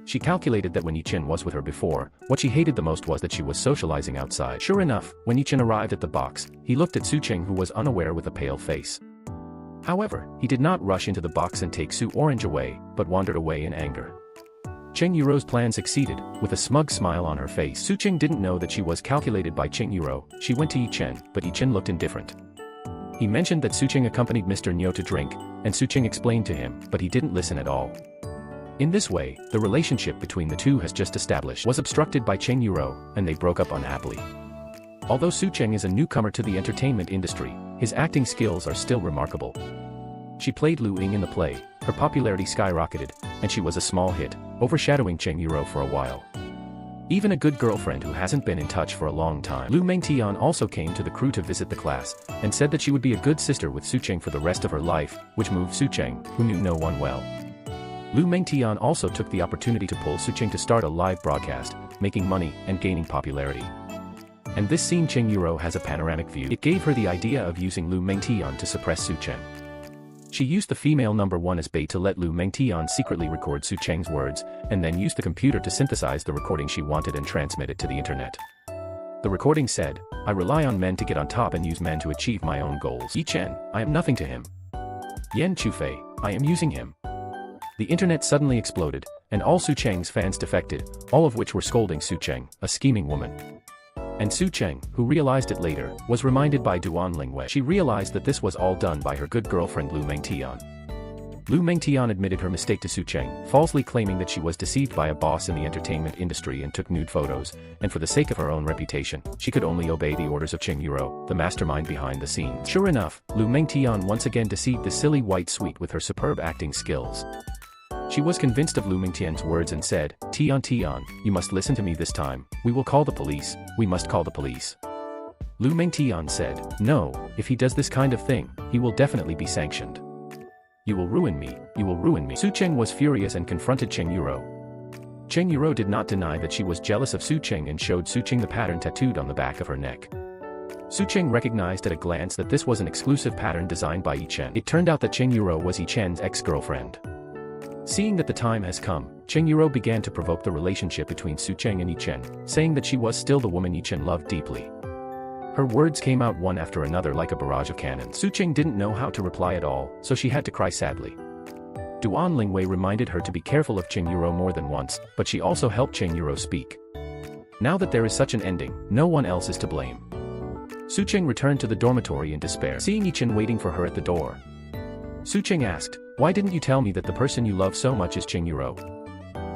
She calculated that when Yi-Chen was with her before, what she hated the most was that she was socializing outside. Sure enough, when Yi-Chen arrived at the box, he looked at Su-Cheng, who was unaware with a pale face. However, he did not rush into the box and take Su Orange away, but wandered away in anger. Cheng Yuro's plan succeeded. With a smug smile on her face, Su-Cheng didn't know that she was calculated by Cheng Yuro. She went to Yi-Chen, but Yi-Chen looked indifferent. He mentioned that Su-Cheng accompanied Mr. Nyo to drink, and Su-Cheng explained to him, but he didn't listen at all. In this way, the relationship between the two has just established was obstructed by Cheng Yuro, and they broke up unhappily. Although Su-Cheng is a newcomer to the entertainment industry, his acting skills are still remarkable. She played Lu Ying in the play, her popularity skyrocketed, and she was a small hit, overshadowing Cheng Yuro for a while. Even a good girlfriend who hasn't been in touch for a long time. Lu Mengtian also came to the crew to visit the class, and said that she would be a good sister with Su-Cheng for the rest of her life, which moved Su-Cheng, who knew no one well. Lu Mengtian also took the opportunity to pull Su-Cheng to start a live broadcast, making money and gaining popularity. And this scene Cheng Yuro has a panoramic view. It gave her the idea of using Lu Mengtian to suppress Su-Cheng. She used the female number 1 as bait to let Lu Mengtian secretly record Su-Cheng's words, and then used the computer to synthesize the recording she wanted and transmit it to the internet. The recording said, "I rely on men to get on top and use men to achieve my own goals. Yi-Chen, I am nothing to him. Yan Chufei, I am using him." The internet suddenly exploded, and all Su-Cheng's fans defected, all of which were scolding Su-Cheng, a scheming woman. And Su-Cheng, who realized it later, was reminded by Duan Lingwei. She realized that this was all done by her good girlfriend Lu Mengtian. Lu Mengtian admitted her mistake to Su-Cheng, falsely claiming that she was deceived by a boss in the entertainment industry and took nude photos, and for the sake of her own reputation, she could only obey the orders of Cheng Yuro, the mastermind behind the scenes. Sure enough, Lu Mengtian once again deceived the silly white sweet with her superb acting skills. She was convinced of Lu Mengtian's words and said, Tian, you must listen to me this time, we will call the police, we must call the police. Lu Mengtian said, no, if he does this kind of thing, he will definitely be sanctioned. You will ruin me, you will ruin me. Su-Cheng was furious and confronted Cheng Yuro. Cheng Yuro did not deny that she was jealous of Su-Cheng and showed Su-Cheng the pattern tattooed on the back of her neck. Su-Cheng recognized at a glance that this was an exclusive pattern designed by Yi-Chen. It turned out that Cheng Yuro was Yi-Chen's ex-girlfriend. Seeing that the time has come, Cheng Yuro began to provoke the relationship between Su-Cheng and Yi-Chen, saying that she was still the woman Yi-Chen loved deeply. Her words came out one after another like a barrage of cannons. Su-Cheng didn't know how to reply at all, so she had to cry sadly. Duan Lingwei reminded her to be careful of Cheng Yuro more than once, but she also helped Cheng Yuro speak. Now that there is such an ending, no one else is to blame. Su-Cheng returned to the dormitory in despair, seeing Yi-Chen waiting for her at the door. Su-Cheng asked, why didn't you tell me that the person you love so much is Cheng Yuro?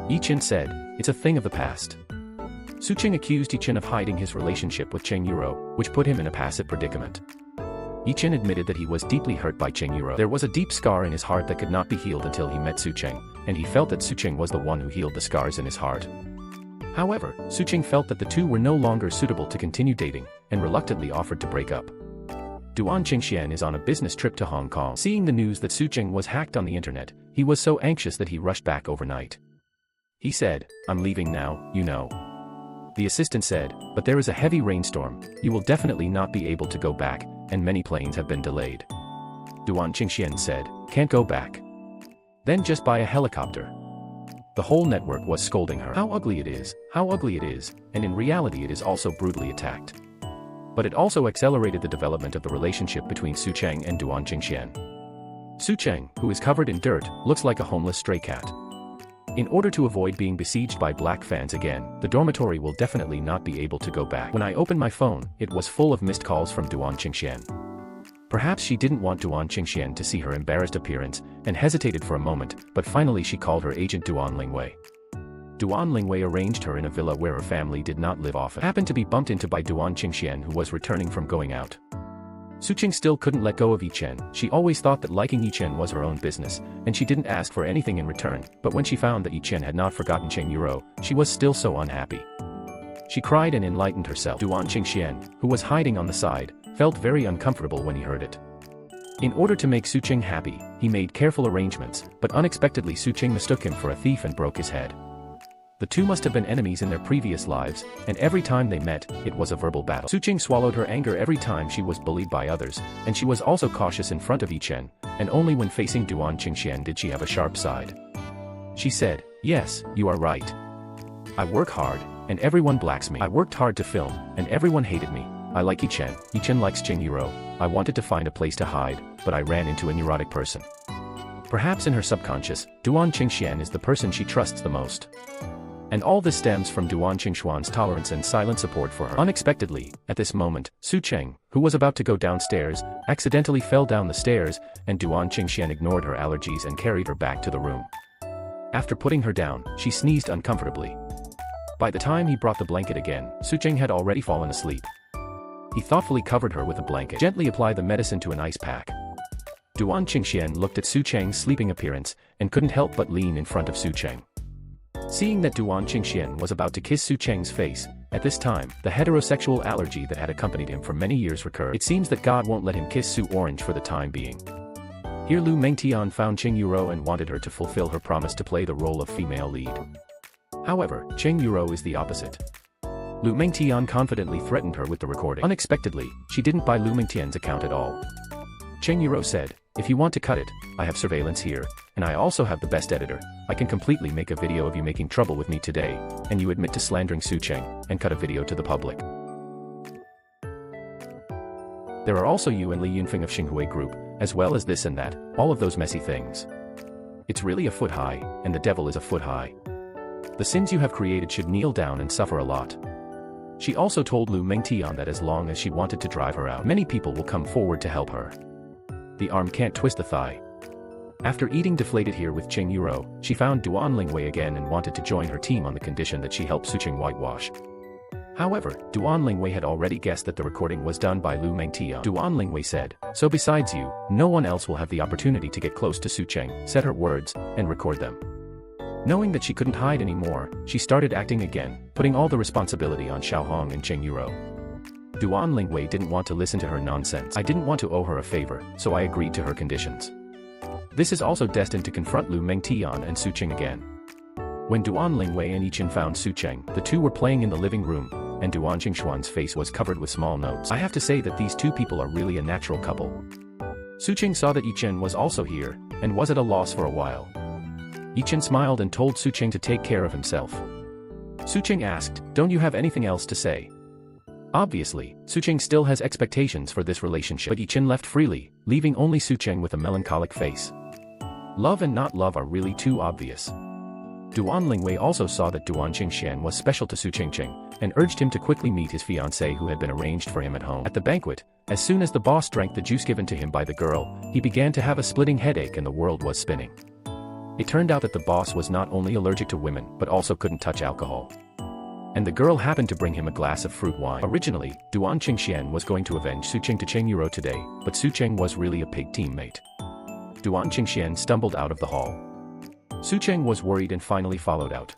Yi-Chen said, it's a thing of the past. Su-Cheng accused Yi-Chen of hiding his relationship with Cheng Yuro, which put him in a passive predicament. Yi-Chen admitted that he was deeply hurt by Cheng Yuro. There was a deep scar in his heart that could not be healed until he met Su-Cheng, and he felt that Su-Cheng was the one who healed the scars in his heart. However, Su-Cheng felt that the two were no longer suitable to continue dating, and reluctantly offered to break up. Duan Qingxian is on a business trip to Hong Kong. Seeing the news that Su-Cheng was hacked on the internet, he was so anxious that he rushed back overnight. He said, I'm leaving now, you know. The assistant said, but there is a heavy rainstorm, you will definitely not be able to go back, and many planes have been delayed. Duan Qingxian said, can't go back. Then just buy a helicopter. The whole network was scolding her. How ugly it is, and in reality it is also brutally attacked. But it also accelerated the development of the relationship between Su-Cheng and Duan Qingxian. Su-Cheng, who is covered in dirt, looks like a homeless stray cat. In order to avoid being besieged by black fans again, the dormitory will definitely not be able to go back. When I opened my phone, it was full of missed calls from Duan Qingxian. Perhaps she didn't want Duan Qingxian to see her embarrassed appearance, and hesitated for a moment, but finally she called her agent Duan Lingwei. Duan Lingwei arranged her in a villa where her family did not live often. Happened to be bumped into by Duan Qingxian, who was returning from going out. Su-Cheng still couldn't let go of Yi-Chen. She always thought that liking Yi-Chen was her own business, and she didn't ask for anything in return, but when she found that Yi-Chen had not forgotten Cheng Yuro, she was still so unhappy. She cried and enlightened herself. Duan Qingxian, who was hiding on the side, felt very uncomfortable when he heard it. In order to make Su-Cheng happy, he made careful arrangements, but unexpectedly Su-Cheng mistook him for a thief and broke his head. The two must have been enemies in their previous lives, and every time they met, it was a verbal battle. Su-Cheng swallowed her anger every time she was bullied by others, and she was also cautious in front of Yi-Chen, and only when facing Duan Qingxian did she have a sharp side. She said, Yes, you are right. I work hard, and everyone blacks me. I worked hard to film, and everyone hated me. I like Yi-chen. Yi-chen likes Cheng Yuro. I wanted to find a place to hide, but I ran into a neurotic person. Perhaps in her subconscious, Duan Qingxian is the person she trusts the most. And all this stems from Duan Qingxuan's tolerance and silent support for her. Unexpectedly, at this moment, Su Cheng, who was about to go downstairs, accidentally fell down the stairs, and Duan Qingxian ignored her allergies and carried her back to the room. After putting her down, she sneezed uncomfortably. By the time he brought the blanket again, Su Cheng had already fallen asleep. He thoughtfully covered her with a blanket. Gently apply the medicine to an ice pack. Duan Qingxian looked at Su Cheng's sleeping appearance, and couldn't help but lean in front of Su Cheng. Seeing that Duan Qingxian was about to kiss Su Cheng's face, at this time, the heterosexual allergy that had accompanied him for many years recurred. It seems that God won't let him kiss Su Orange for the time being. Here Lu Mengtian found Cheng Yuro and wanted her to fulfill her promise to play the role of female lead. However, Cheng Yuro is the opposite. Lu Mengtian confidently threatened her with the recording. Unexpectedly, she didn't buy Lu Mengtian's account at all. Cheng Yuro said, "If you want to cut it, I have surveillance here, and I also have the best editor. I can completely make a video of you making trouble with me today, and you admit to slandering Su Cheng, and cut a video to the public. There are also you and Li Yunfeng of Xinghui Group, as well as this and that, all of those messy things. It's really a foot high, and the devil is a foot high. The sins you have created should kneel down and suffer a lot." She also told Lu Mengtian that as long as she wanted to drive her out, many people will come forward to help her. The arm can't twist the thigh. After eating deflated here with Cheng Yuro, she found Duan Lingwei again and wanted to join her team on the condition that she help Su Cheng whitewash. However, Duan Lingwei had already guessed that the recording was done by Lu Mengtian. Duan Lingwei said, "So besides you, no one else will have the opportunity to get close to Su Cheng, said her words, and record them." Knowing that she couldn't hide anymore, she started acting again, putting all the responsibility on Xiaohong and Cheng Yuro. Duan Lingwei didn't want to listen to her nonsense. I didn't want to owe her a favor, so I agreed to her conditions. This is also destined to confront Lu Mengtian and Su Cheng again. When Duan Lingwei and Yichen found Su Cheng, the two were playing in the living room, and Duan Qingxuan's face was covered with small notes. I have to say that these two people are really a natural couple. Su Cheng saw that Yichen was also here, and was at a loss for a while. Yichen smiled and told Su Cheng to take care of himself. Su Cheng asked, "Don't you have anything else to say?" Obviously, Su Cheng still has expectations for this relationship, but Yichen left freely, leaving only Su Cheng with a melancholic face. Love and not love are really too obvious. Duan Lingwei also saw that Duan Qingxian was special to Su Cheng, and urged him to quickly meet his fiancée who had been arranged for him at home. At the banquet, as soon as the boss drank the juice given to him by the girl, he began to have a splitting headache and the world was spinning. It turned out that the boss was not only allergic to women but also couldn't touch alcohol. And the girl happened to bring him a glass of fruit wine. Originally, Duan Qingxian was going to avenge Su Cheng to Cheng Yuro today, but Su Cheng was really a pig teammate. Duan Qingxian stumbled out of the hall. Su Cheng was worried and finally followed out.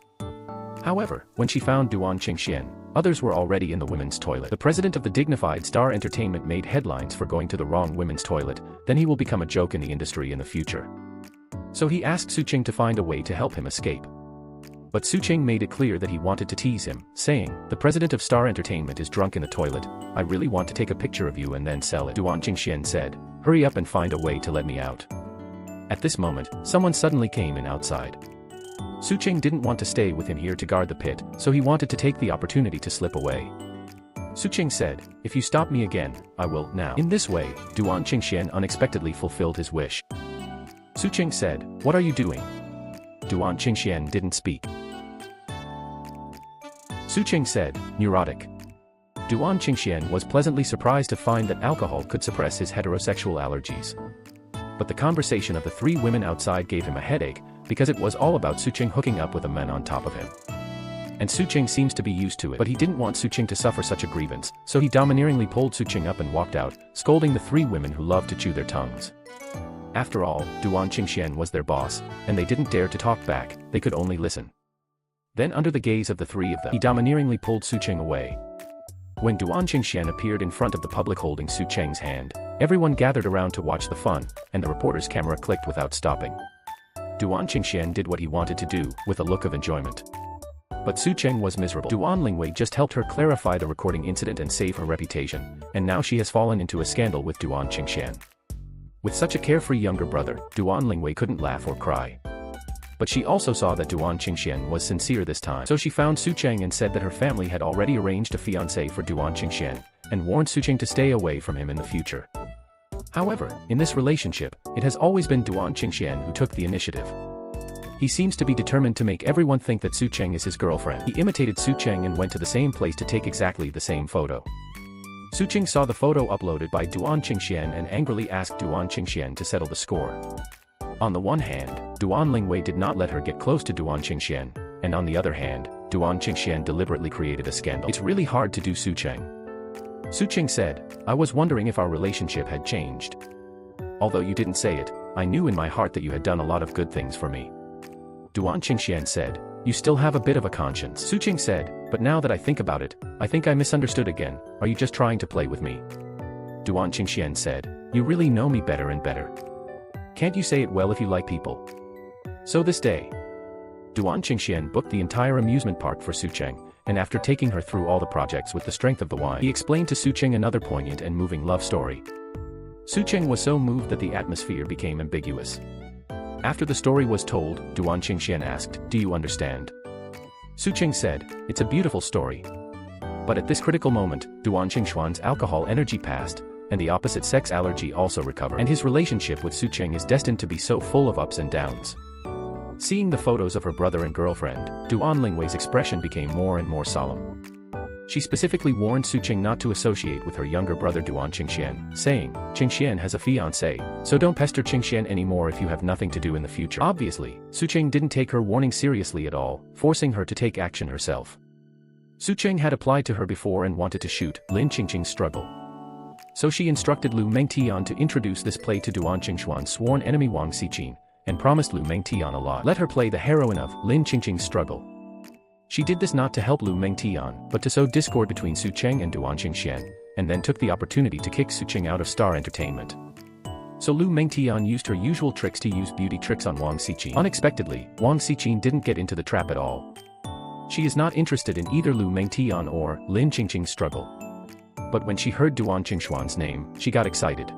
However, when she found Duan Qingxian, others were already in the women's toilet. The president of the dignified Star Entertainment made headlines for going to the wrong women's toilet, then he will become a joke in the industry in the future. So he asked Su Cheng to find a way to help him escape. But Su Cheng made it clear that he wanted to tease him, saying, "The president of Star Entertainment is drunk in the toilet. I really want to take a picture of you and then sell it." Duan Qingxian said, "Hurry up and find a way to let me out." At this moment, someone suddenly came in outside. Su Cheng didn't want to stay with him here to guard the pit, so he wanted to take the opportunity to slip away. Su Cheng said, "If you stop me again, I will now." In this way, Duan Qingxian unexpectedly fulfilled his wish. Su Cheng said, "What are you doing?" Duan Qingxian didn't speak. Su Cheng said, "Neurotic." Duan Qingxian was pleasantly surprised to find that alcohol could suppress his heterosexual allergies. But the conversation of the three women outside gave him a headache, because it was all about Su Cheng hooking up with a man on top of him. And Su Cheng seems to be used to it, but he didn't want Su Cheng to suffer such a grievance, so he domineeringly pulled Su Cheng up and walked out, scolding the three women who loved to chew their tongues. After all, Duan Qingxian was their boss, and they didn't dare to talk back, they could only listen. Then under the gaze of the three of them, he domineeringly pulled Su Cheng away. When Duan Qingxian appeared in front of the public holding Su Cheng's hand, everyone gathered around to watch the fun, and the reporter's camera clicked without stopping. Duan Qingxian did what he wanted to do, with a look of enjoyment. But Su Cheng was miserable. Duan Lingwei just helped her clarify the recording incident and save her reputation, and now she has fallen into a scandal with Duan Qingxian. With such a carefree younger brother, Duan Lingwei couldn't laugh or cry. But she also saw that Duan Qingxian was sincere this time. So she found Su Cheng and said that her family had already arranged a fiancé for Duan Qingxian, and warned Su Cheng to stay away from him in the future. However, in this relationship, it has always been Duan Qingxian who took the initiative. He seems to be determined to make everyone think that Su Cheng is his girlfriend. He imitated Su Cheng and went to the same place to take exactly the same photo. Su Cheng saw the photo uploaded by Duan Qingxian and angrily asked Duan Qingxian to settle the score. On the one hand, Duan Lingwei did not let her get close to Duan Qingxian, and on the other hand, Duan Qingxian deliberately created a scandal. It's really hard to do, Su Cheng. Su Cheng said, I was wondering if our relationship had changed. Although you didn't say it, I knew in my heart that you had done a lot of good things for me. Duan Qingxian said, you still have a bit of a conscience. Su Cheng said, but now that I think about it, I think I misunderstood again. Are you just trying to play with me? Duan Qingxian said, you really know me better and better. Can't you say it well if you like people? So this day, Duan Qingxian booked the entire amusement park for Su Cheng, and after taking her through all the projects with the strength of the wine, he explained to Su Cheng another poignant and moving love story. Su Cheng was so moved that the atmosphere became ambiguous. After the story was told, Duan Qingxian asked, do you understand? Su Cheng said, it's a beautiful story. But at this critical moment, Duan Qingxian's alcohol energy passed, and the opposite sex allergy also recovered, and his relationship with Su Cheng is destined to be so full of ups and downs. Seeing the photos of her brother and girlfriend, Duan Lingwei's expression became more and more solemn. She specifically warned Su Cheng not to associate with her younger brother Duan Qingxian, saying, Qingxian has a fiancé, so don't pester Qingxian anymore if you have nothing to do in the future. Obviously, Su Cheng didn't take her warning seriously at all, forcing her to take action herself. Su Cheng had applied to her before and wanted to shoot Lin Qingqing's struggle. So she instructed Lu Mengtian to introduce this play to Duan Qingxuan's sworn enemy Wang Xiqin, and promised Lu Mengtian a lot. Let her play the heroine of Lin Qingqing's struggle. She did this not to help Lu Mengtian, but to sow discord between Su Cheng and Duan Qingxian, and then took the opportunity to kick Su Cheng out of Star Entertainment. So Lu Mengtian used her usual tricks to use beauty tricks on Wang Xiqin. Unexpectedly, Wang Xiqin didn't get into the trap at all. She is not interested in either Lu Mengtian or Lin Qingqing's struggle. But when she heard Duan Qingxuan's name, she got excited.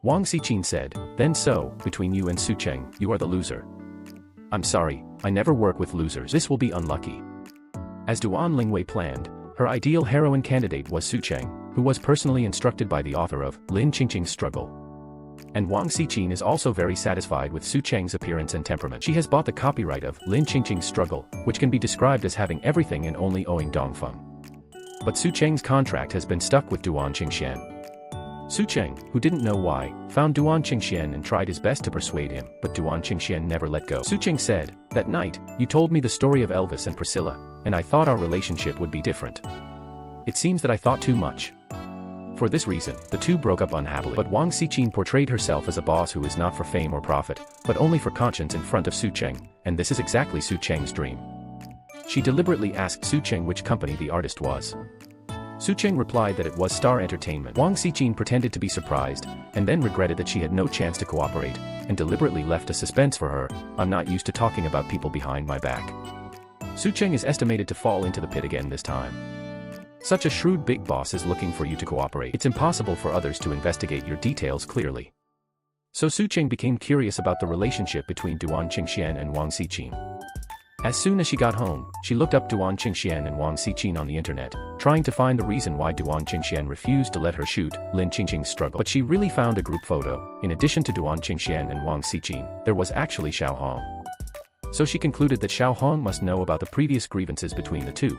Wang Xiqin said, then so, between you and Su Cheng, you are the loser. I'm sorry, I never work with losers. This will be unlucky. As Duan Lingwei planned, her ideal heroine candidate was Su Cheng, who was personally instructed by the author of Lin Qingqing's struggle. And Wang Xiqin is also very satisfied with Su Cheng's appearance and temperament. She has bought the copyright of Lin Qingqing's struggle, which can be described as having everything and only owing Dongfeng. But Su Cheng's contract has been stuck with Duan Qingxian. Su Cheng, who didn't know why, found Duan Qingxian and tried his best to persuade him, but Duan Qingxian never let go. Su Cheng said, that night, you told me the story of Elvis and Priscilla, and I thought our relationship would be different. It seems that I thought too much. For this reason, the two broke up unhappily. But Wang Xiqin portrayed herself as a boss who is not for fame or profit, but only for conscience in front of Su Cheng, and this is exactly Su Cheng's dream. She deliberately asked Su Cheng which company the artist was. Su Cheng replied that it was Star Entertainment. Wang Xiqin pretended to be surprised, and then regretted that she had no chance to cooperate, and deliberately left a suspense for her. I'm not used to talking about people behind my back. Su Cheng is estimated to fall into the pit again this time. Such a shrewd big boss is looking for you to cooperate. It's impossible for others to investigate your details clearly. So Su Cheng became curious about the relationship between Duan Qingxian and Wang Xiqin. As soon as she got home, she looked up Duan Qingxian and Wang Xiqin on the internet, trying to find the reason why Duan Qingxian refused to let her shoot Lin Qingqing's struggle. But she really found a group photo. In addition to Duan Qingxian and Wang Xiqin, there was actually Xiao Hong. So she concluded that Xiao Hong must know about the previous grievances between the two.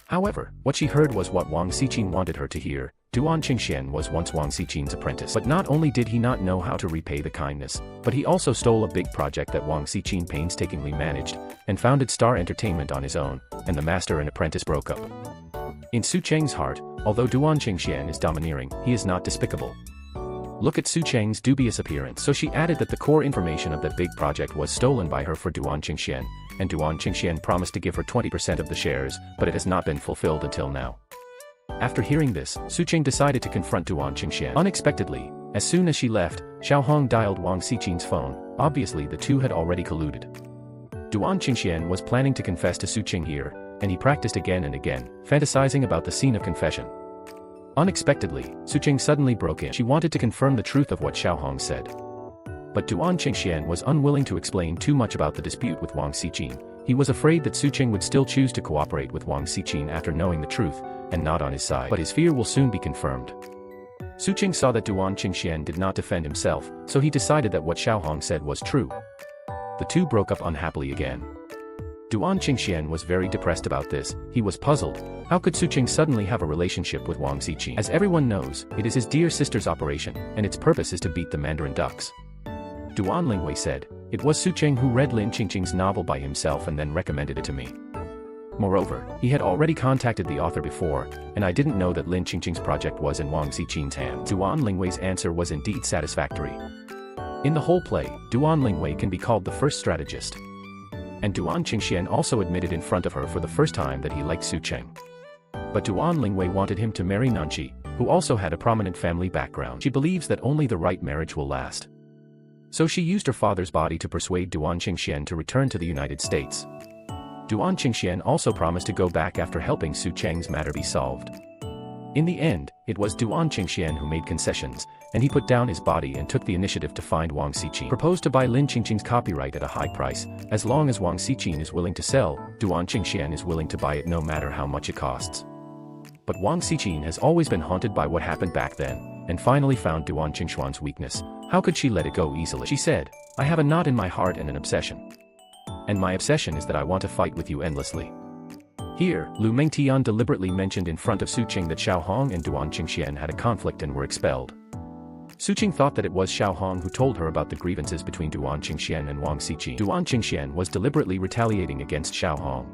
However, what she heard was what Wang Xiqin wanted her to hear. Duan Qingxian was once Wang Xiqin's apprentice. But not only did he not know how to repay the kindness, but he also stole a big project that Wang Xiqin painstakingly managed, and founded Star Entertainment on his own, and the master and apprentice broke up. In Su Cheng's heart, although Duan Qingxian is domineering, he is not despicable. Look at Su Cheng's dubious appearance. So she added that the core information of that big project was stolen by her for Duan Qingxian, and Duan Qingxian promised to give her 20% of the shares, but it has not been fulfilled until now. After hearing this, Su Cheng decided to confront Duan Qingxian. Unexpectedly, as soon as she left, Xiao Hong dialed Wang Xiqin's phone. Obviously the two had already colluded. Duan Qingxian was planning to confess to Su Cheng here, and he practiced again and again, fantasizing about the scene of confession. Unexpectedly, Su Cheng suddenly broke in. She wanted to confirm the truth of what Xiao Hong said. But Duan Qingxian was unwilling to explain too much about the dispute with Wang Xiqin. He was afraid that Su Qing would still choose to cooperate with Wang Xiqin after knowing the truth, and not on his side. But his fear will soon be confirmed. Su Qing saw that Duan Qingxian did not defend himself, so he decided that what Xiao Hong said was true. The two broke up unhappily again. Duan Qingxian was very depressed about this. He was puzzled. How could Su Qing suddenly have a relationship with Wang Xiqin? As everyone knows, it is his dear sister's operation, and its purpose is to beat the Mandarin ducks. Duan Lingwei said, "It was Su Qing who read Lin Qingqing's novel by himself and then recommended it to me. Moreover, he had already contacted the author before, and I didn't know that Lin Qingqing's project was in Wang Xiqin's hands." Duan Lingwei's answer was indeed satisfactory. In the whole play, Duan Lingwei can be called the first strategist. And Duan Qingxian also admitted in front of her for the first time that he liked Su Qing. But Duan Lingwei wanted him to marry Nanqi, who also had a prominent family background. She believes that only the right marriage will last. So she used her father's body to persuade Duan Qingxian to return to the United States. Duan Qingxian also promised to go back after helping Su Cheng's matter be solved. In the end, it was Duan Qingxian who made concessions, and he put down his body and took the initiative to find Wang Xiqin. Proposed to buy Lin Qingqing's copyright at a high price. As long as Wang Xiqin is willing to sell, Duan Qingxian is willing to buy it no matter how much it costs. But Wang Xiqin has always been haunted by what happened back then, and finally found Duan Qingxuan's weakness. How could she let it go easily? She said, "I have a knot in my heart and an obsession. And my obsession is that I want to fight with you endlessly." Here, Lu Mengtian deliberately mentioned in front of Su Qing that Xiao Hong and Duan Qingxian had a conflict and were expelled. Su Qing thought that it was Xiao Hong who told her about the grievances between Duan Qingxian and Wang Xiqin. Duan Qingxian was deliberately retaliating against Xiao Hong.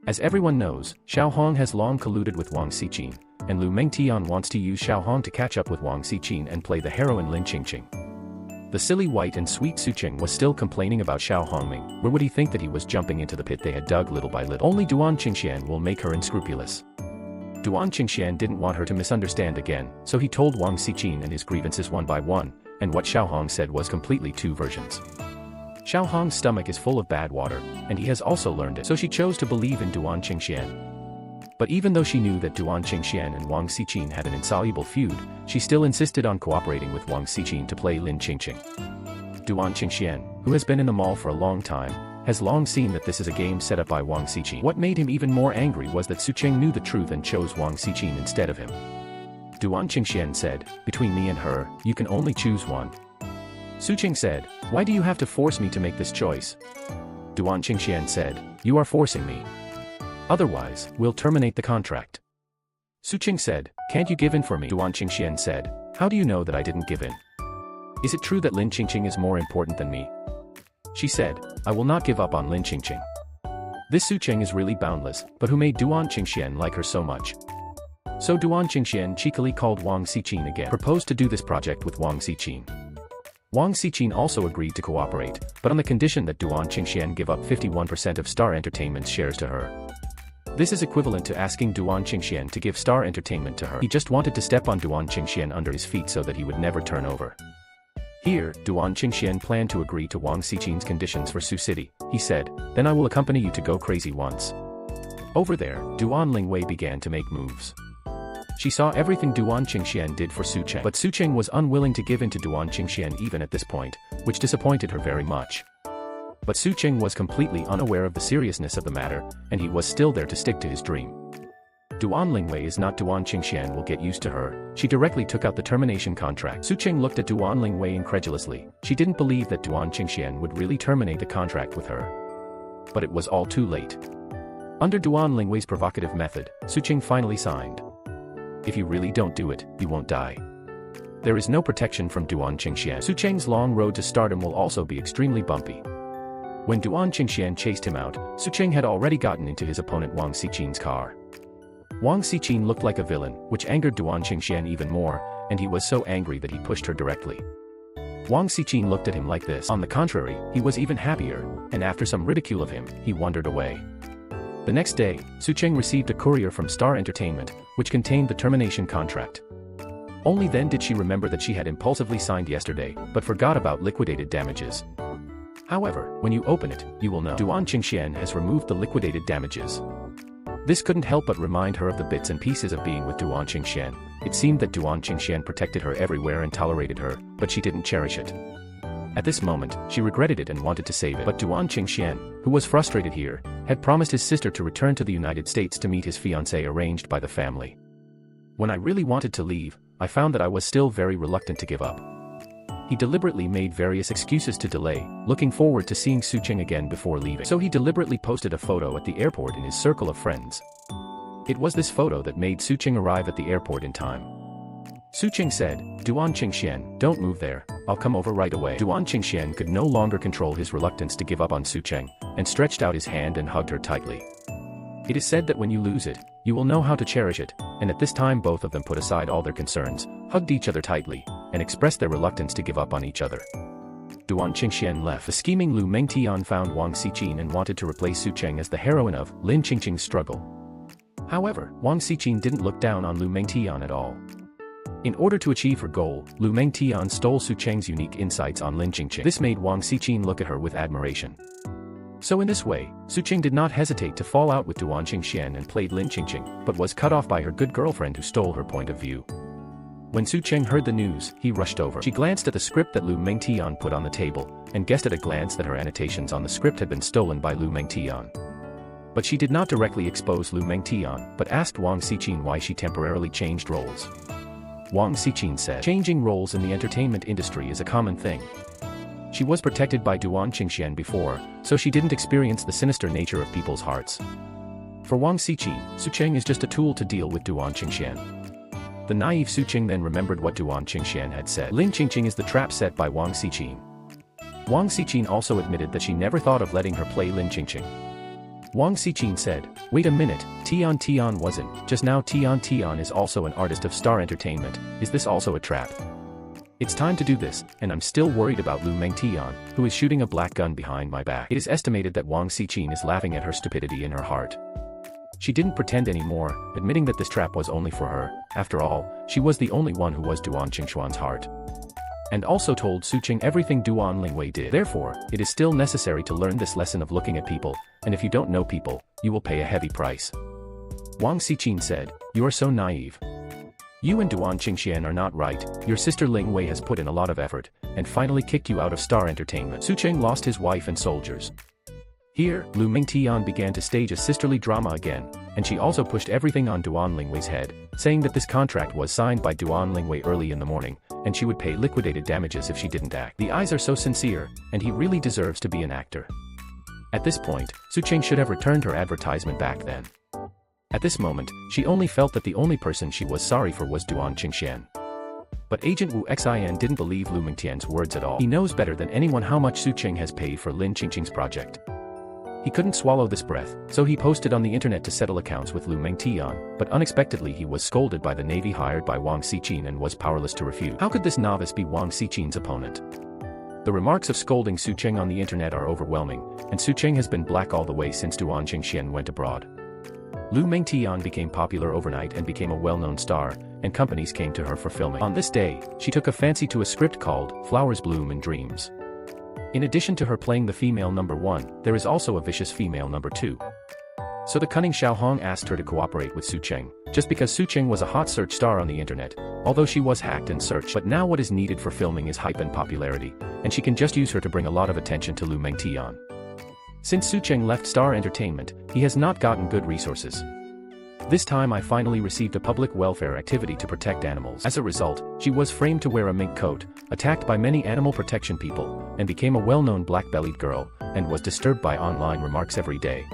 As everyone knows, Xiao Hong has long colluded with Wang Xiqin, and Lu Mengtian wants to use Xiao Hong to catch up with Wang Xiqin and play the heroine Lin Qingqing. The silly white and sweet Su Qing was still complaining about Xiao Hongming. Where would he think that he was jumping into the pit they had dug little by little? Only Duan Qingxian will make her unscrupulous. Duan Qingxian didn't want her to misunderstand again, so he told Wang Xiqin and his grievances one by one, and what Xiao Hong said was completely two versions. Xiao Hong's stomach is full of bad water, and he has also learned it, so she chose to believe in Duan Qingxian. But even though she knew that Duan Qingxian and Wang Xiqin had an insoluble feud, she still insisted on cooperating with Wang Xiqin to play Lin Qingqing. Duan Qingxian, who has been in the mall for a long time, has long seen that this is a game set up by Wang Xiqin. What made him even more angry was that Su Qing knew the truth and chose Wang Xiqin instead of him. Duan Qingxian said, "Between me and her, you can only choose one." Su Qing said, "Why do you have to force me to make this choice?" Duan Qingxian said, "You are forcing me. Otherwise, we'll terminate the contract." Su Qing said, "Can't you give in for me?" Duan Qingxian said, "How do you know that I didn't give in? Is it true that Lin Qingqing is more important than me?" She said, "I will not give up on Lin Qingqing." This Su Qing is really boundless, but who made Duan Qingxian like her so much? So Duan Qingxian cheekily called Wang Xiqin again, proposed to do this project with Wang Xiqin. Wang Xiqin also agreed to cooperate, but on the condition that Duan Qingxian give up 51% of Star Entertainment's shares to her. This is equivalent to asking Duan Qingxian to give Star Entertainment to her. He just wanted to step on Duan Qingxian under his feet so that he would never turn over. Here, Duan Qingxian planned to agree to Wang Xiqin's conditions for Sioux City. He said, "Then I will accompany you to go crazy once." Over there, Duan Lingwei began to make moves. She saw everything Duan Qingxian did for Su Qing, but Su Qing was unwilling to give in to Duan Qingxian even at this point, which disappointed her very much. But Su Qing was completely unaware of the seriousness of the matter, and he was still there to stick to his dream. Duan Lingwei is not Duan Qingxian will get used to her. She directly took out the termination contract. Su Qing looked at Duan Lingwei incredulously. She didn't believe that Duan Qingxian would really terminate the contract with her. But it was all too late. Under Duan Lingwei's provocative method, Su Qing finally signed. If you really don't do it, you won't die. There is no protection from Duan Qingxian. Su Qing's long road to stardom will also be extremely bumpy. When Duan Qingxian chased him out, Su Qing had already gotten into his opponent Wang Xiqin's car. Wang Xiqin looked like a villain, which angered Duan Qingxian even more, and he was so angry that he pushed her directly. Wang Xiqin looked at him like this. On the contrary, he was even happier, and after some ridicule of him, he wandered away. The next day, Su Qing received a courier from Star Entertainment, which contained the termination contract. Only then did she remember that she had impulsively signed yesterday, but forgot about liquidated damages. However, when you open it, you will know Duan Qingxian has removed the liquidated damages. This couldn't help but remind her of the bits and pieces of being with Duan Qingxian. It seemed that Duan Qingxian protected her everywhere and tolerated her, but she didn't cherish it. At this moment, she regretted it and wanted to save it. But Duan Qingxian, who was frustrated here, had promised his sister to return to the United States to meet his fiancée arranged by the family. When I really wanted to leave, I found that I was still very reluctant to give up. He deliberately made various excuses to delay, looking forward to seeing Su Qing again before leaving. So he deliberately posted a photo at the airport in his circle of friends. It was this photo that made Su Qing arrive at the airport in time. Su Qing said, "Duan Qingxian, don't move there, I'll come over right away." Duan Qingxian could no longer control his reluctance to give up on Su Qing, and stretched out his hand and hugged her tightly. It is said that when you lose it, you will know how to cherish it, and at this time both of them put aside all their concerns, hugged each other tightly, and expressed their reluctance to give up on each other. Duan Qingxian left. The scheming Lu Mengtian found Wang Xiqin and wanted to replace Su Qing as the heroine of Lin Qingqing's struggle. However, Wang Xiqin didn't look down on Lu Mengtian at all. In order to achieve her goal, Lu Mengtian stole Su Qing's unique insights on Lin Qingqing. This made Wang Xiqin look at her with admiration. So in this way, Su Qing did not hesitate to fall out with Duan Qingxian and played Lin Qingqing, but was cut off by her good girlfriend who stole her point of view. When Su Qing heard the news, he rushed over. She glanced at the script that Lu Mengtian put on the table, and guessed at a glance that her annotations on the script had been stolen by Lu Mengtian. But she did not directly expose Lu Mengtian, but asked Wang Xiqin why she temporarily changed roles. Wang Xiqin said, "Changing roles in the entertainment industry is a common thing." She was protected by Duan Qingxian before, so she didn't experience the sinister nature of people's hearts. For Wang Xiqin, Su Qing is just a tool to deal with Duan Qingxian. The naive Su Qing then remembered what Duan Qingxian had said. Lin Qingqing is the trap set by Wang Xiqin. Wang Xiqin also admitted that she never thought of letting her play Lin Qingqing. Wang Xiqin said, "Wait a minute, Tian Tian wasn't, just now Tian Tian is also an artist of Star Entertainment, is this also a trap? It's time to do this, and I'm still worried about Lu Mengtian, who is shooting a black gun behind my back." It is estimated that Wang Xiqin is laughing at her stupidity in her heart. She didn't pretend anymore, admitting that this trap was only for her. After all, she was the only one who was Duan Qingxuan's heart. And also told Su Qing everything Duan Lingwei did. Therefore, it is still necessary to learn this lesson of looking at people, and if you don't know people, you will pay a heavy price. Wang Xiqin said, "You are so naive. You and Duan Qingxian are not right, your sister Ling Wei has put in a lot of effort, and finally kicked you out of Star Entertainment." Su Qing lost his wife and soldiers. Here, Lu Mengtian began to stage a sisterly drama again, and she also pushed everything on Duan Lingwei's head, saying that this contract was signed by Duan Lingwei early in the morning, and she would pay liquidated damages if she didn't act. The eyes are so sincere, and he really deserves to be an actor. At this point, Su Qing should have returned her advertisement back then. At this moment, she only felt that the only person she was sorry for was Duan Qingxian. But Agent Wu Xian didn't believe Lu Mengtian's words at all. He knows better than anyone how much Su Qing has paid for Lin Qingqing's project. He couldn't swallow this breath, so he posted on the internet to settle accounts with Lu Mengtian, but unexpectedly he was scolded by the navy hired by Wang Xiqin and was powerless to refute. How could this novice be Wang Xiqin's opponent? The remarks of scolding Su Qing on the internet are overwhelming, and Su Qing has been black all the way since Duan Qingxian went abroad. Lu Mengtian became popular overnight and became a well-known star, and companies came to her for filming. On this day, she took a fancy to a script called Flowers Bloom in Dreams. In addition to her playing the female number 1, there is also a vicious female number 2. So the cunning Xiao Hong asked her to cooperate with Su Qing, just because Su Qing was a hot search star on the internet, although she was hacked and searched. But now what is needed for filming is hype and popularity, and she can just use her to bring a lot of attention to Lu Mengtian. Since Su Qing left Star Entertainment, he has not gotten good resources. This time I finally received a public welfare activity to protect animals. As a result, she was framed to wear a mink coat, attacked by many animal protection people, and became a well-known black-bellied girl, and was disturbed by online remarks every day.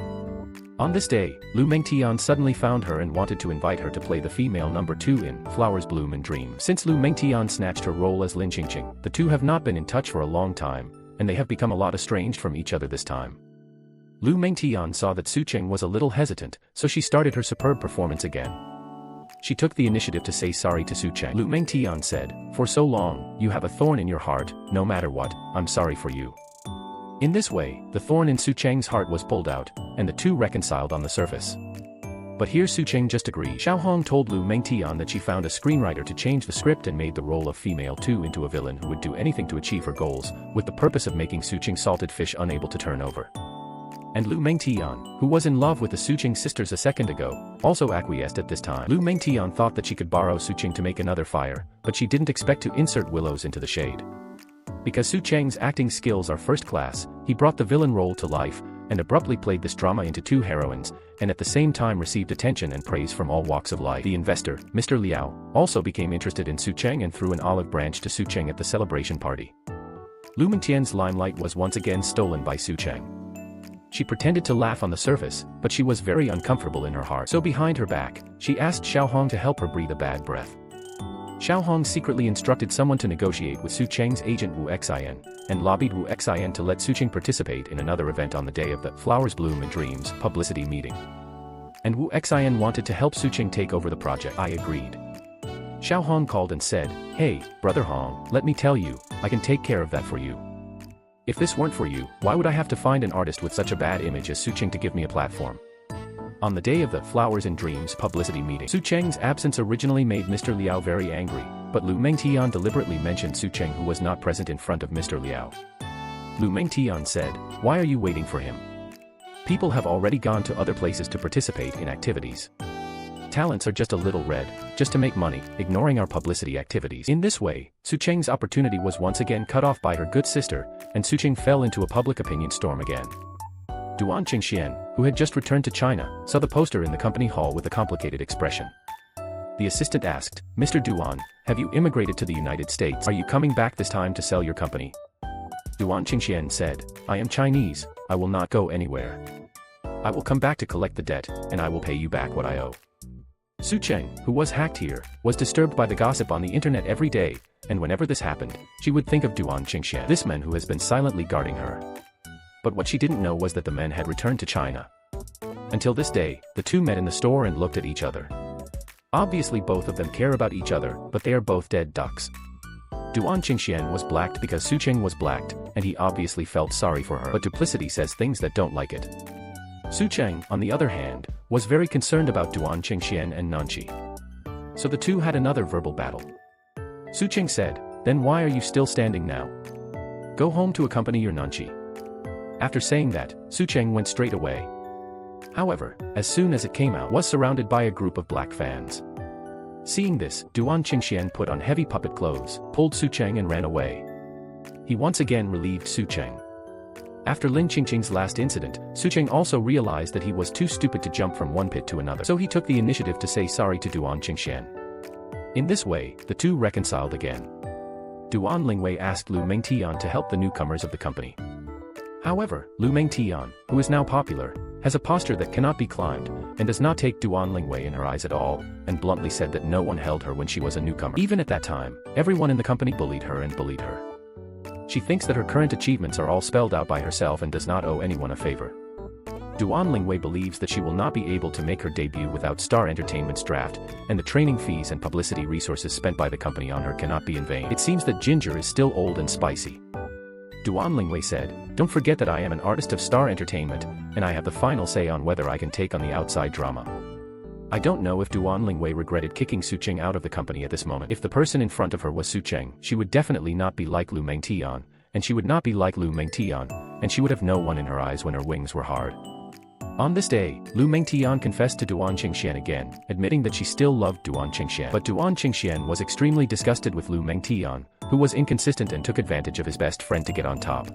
On this day, Lu Mengtian suddenly found her and wanted to invite her to play the female number 2 in Flowers Bloom in Dreams. Since Lu Mengtian snatched her role as Lin Qingqing, the two have not been in touch for a long time, and they have become a lot estranged from each other this time. Lu Mengtian saw that Su Qing was a little hesitant, so she started her superb performance again. She took the initiative to say sorry to Su Qing. Lu Mengtian said, "For so long, you have a thorn in your heart, no matter what, I'm sorry for you." In this way, the thorn in Su Qing's heart was pulled out, and the two reconciled on the surface. But here Su Qing just agreed. Xiao Hong told Lu Mengtian that she found a screenwriter to change the script and made the role of female 2 into a villain who would do anything to achieve her goals, with the purpose of making Su Qing salted fish unable to turn over. And Lu Mengtian, who was in love with the Su Qing sisters a second ago, also acquiesced at this time. Lu Mengtian thought that she could borrow Su Qing to make another fire, but she didn't expect to insert willows into the shade. Because Su Cheng's acting skills are first class, he brought the villain role to life, and abruptly played this drama into two heroines, and at the same time received attention and praise from all walks of life. The investor, Mr. Liao, also became interested in Su Cheng and threw an olive branch to Su Cheng at the celebration party. Lu Mengtian's limelight was once again stolen by Su Cheng. She pretended to laugh on the surface, but she was very uncomfortable in her heart. So behind her back, she asked Xiao Hong to help her breathe a bad breath. Xiao Hong secretly instructed someone to negotiate with Su Cheng's agent Wu Xian, and lobbied Wu Xian to let Su Cheng participate in another event on the day of the Flowers Bloom in Dreams publicity meeting. And Wu Xian wanted to help Su Cheng take over the project. I agreed. Xiao Hong called and said, "Hey, brother Hong, let me tell you, I can take care of that for you. If this weren't for you, why would I have to find an artist with such a bad image as Su Cheng to give me a platform?" On the day of the Flowers and Dreams publicity meeting, Su Cheng's absence originally made Mr. Liao very angry, but Lu Mengtian deliberately mentioned Su Cheng, who was not present, in front of Mr. Liao. Lu Mengtian said, "Why are you waiting for him? People have already gone to other places to participate in activities. Talents are just a little red, just to make money, ignoring our publicity activities." In this way, Su Cheng's opportunity was once again cut off by her good sister, and Su Cheng fell into a public opinion storm again. Duan Qingxian, who had just returned to China, saw the poster in the company hall with a complicated expression. The assistant asked, "Mr. Duan, have you immigrated to the United States? Are you coming back this time to sell your company?" Duan Qingxian said, "I am Chinese, I will not go anywhere. I will come back to collect the debt, and I will pay you back what I owe." Su Cheng, who was hacked here, was disturbed by the gossip on the internet every day, and whenever this happened, she would think of Duan Qingxian, this man who has been silently guarding her. But what she didn't know was that the men had returned to China. Until this day, the two met in the store and looked at each other. Obviously both of them care about each other, but they are both dead ducks. Duan Qingxian was blacked because Su Cheng was blacked, and he obviously felt sorry for her. But duplicity says things that don't like it. Su Cheng, on the other hand, was very concerned about Duan Qingxian and Nanqi. So the two had another verbal battle. Su Cheng said, "Then why are you still standing now? Go home to accompany your Nanqi." After saying that, Su Cheng went straight away. However, as soon as it came out, was surrounded by a group of black fans. Seeing this, Duan Qingxian put on heavy puppet clothes, pulled Su Cheng and ran away. He once again relieved Su Cheng. After Lin Qingqing's last incident, Su Cheng also realized that he was too stupid to jump from one pit to another, so he took the initiative to say sorry to Duan Qingxian. In this way, the two reconciled again. Duan Lingwei asked Lu Mengtian to help the newcomers of the company. However, Lu Mengtian, who is now popular, has a posture that cannot be climbed, and does not take Duan Lingwei in her eyes at all, and bluntly said that no one held her when she was a newcomer. Even at that time, everyone in the company bullied her. She thinks that her current achievements are all spelled out by herself and does not owe anyone a favor. Duan Lingwei believes that she will not be able to make her debut without Star Entertainment's draft, and the training fees and publicity resources spent by the company on her cannot be in vain. It seems that ginger is still old and spicy. Duan Lingwei said, "Don't forget that I am an artist of Star Entertainment, and I have the final say on whether I can take on the outside drama." I don't know if Duan Lingwei regretted kicking Su Cheng out of the company at this moment. If the person in front of her was Su Cheng, she would definitely not be like Lu Mengtian, and she would not be like Lu Mengtian, and she would have no one in her eyes when her wings were hard. On this day, Lu Mengtian confessed to Duan Qingxian again, admitting that she still loved Duan Qingxian. But Duan Qingxian was extremely disgusted with Lu Mengtian, who was inconsistent and took advantage of his best friend to get on top.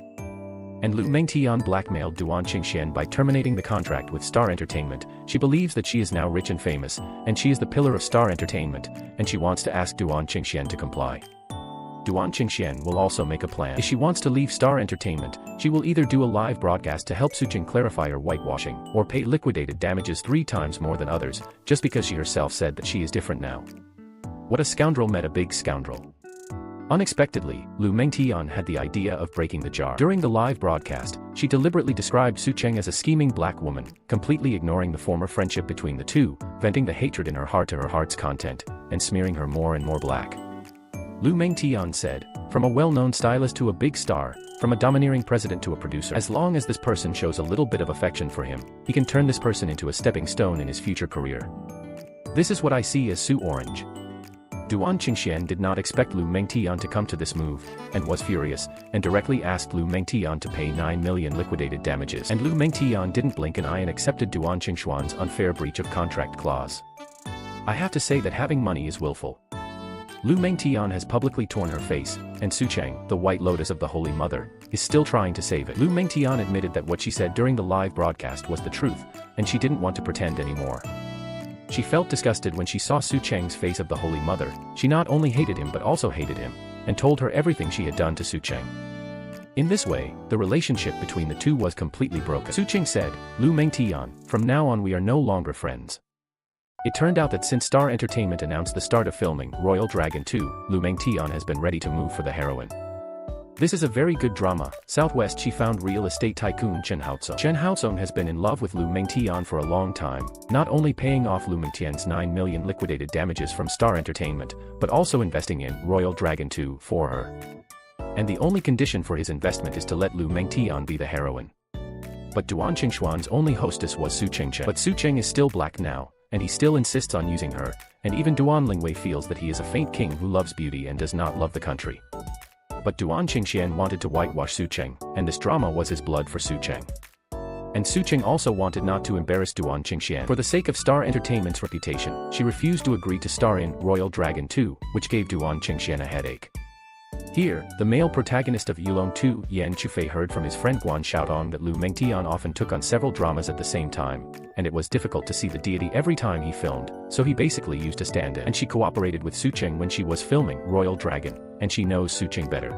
And Lu Mengtian blackmailed Duan Qingxian by terminating the contract with Star Entertainment. She believes that she is now rich and famous, and she is the pillar of Star Entertainment, and she wants to ask Duan Qingxian to comply. Duan Qingxian will also make a plan. If she wants to leave Star Entertainment, she will either do a live broadcast to help Su Cheng clarify her whitewashing, or pay liquidated damages 3 times more than others, just because she herself said that she is different now. What a scoundrel met a big scoundrel. Unexpectedly, Lu Mengtian had the idea of breaking the jar. During the live broadcast, she deliberately described Su Cheng as a scheming black woman, completely ignoring the former friendship between the two, venting the hatred in her heart to her heart's content, and smearing her more and more black. Lu Mengtian said, "From a well-known stylist to a big star, from a domineering president to a producer, as long as this person shows a little bit of affection for him, he can turn this person into a stepping stone in his future career. This is what I see as Su Orange." Duan Qingxian did not expect Lu Mengtian to come to this move, and was furious, and directly asked Lu Mengtian to pay 9 million liquidated damages. And Lu Mengtian didn't blink an eye and accepted Duan Qingxian's unfair breach of contract clause. I have to say that having money is willful. Lu Mengtian has publicly torn her face, and Su Cheng, the White Lotus of the Holy Mother, is still trying to save it. Lu Mengtian admitted that what she said during the live broadcast was the truth, and she didn't want to pretend anymore. She felt disgusted when she saw Su Cheng's face of the Holy Mother. She not only hated him but also hated him, and told her everything she had done to Su Cheng. In this way, the relationship between the two was completely broken. Su Cheng said, "Lu Mengtian, from now on we are no longer friends." It turned out that since Star Entertainment announced the start of filming Royal Dragon 2, Lu Mengtian has been ready to move for the heroine. This is a very good drama. Southwest she found real estate tycoon Chen Haotsong. Chen Haotsong has been in love with Lu Mengtian for a long time, not only paying off Lu Mengtian's 9 million liquidated damages from Star Entertainment, but also investing in Royal Dragon 2 for her. And the only condition for his investment is to let Lu Mengtian be the heroine. But Duan Qingxuan's only hostess was Su Cheng. But Su Cheng is still black now, and he still insists on using her, and even Duan Lingwei feels that he is a faint king who loves beauty and does not love the country. But Duan Qingxian wanted to whitewash Su Cheng, and this drama was his blood for Su Cheng. And Su Cheng also wanted not to embarrass Duan Qingxian. For the sake of Star Entertainment's reputation, she refused to agree to star in Royal Dragon 2, which gave Duan Qingxian a headache. Here, the male protagonist of Yulong 2, Yan Chufei, heard from his friend Guan Xiaodong that Lu Mengtian often took on several dramas at the same time, and it was difficult to see the deity every time he filmed, so he basically used a stand-in. And she cooperated with Su Cheng when she was filming Royal Dragon, and she knows Su Cheng better.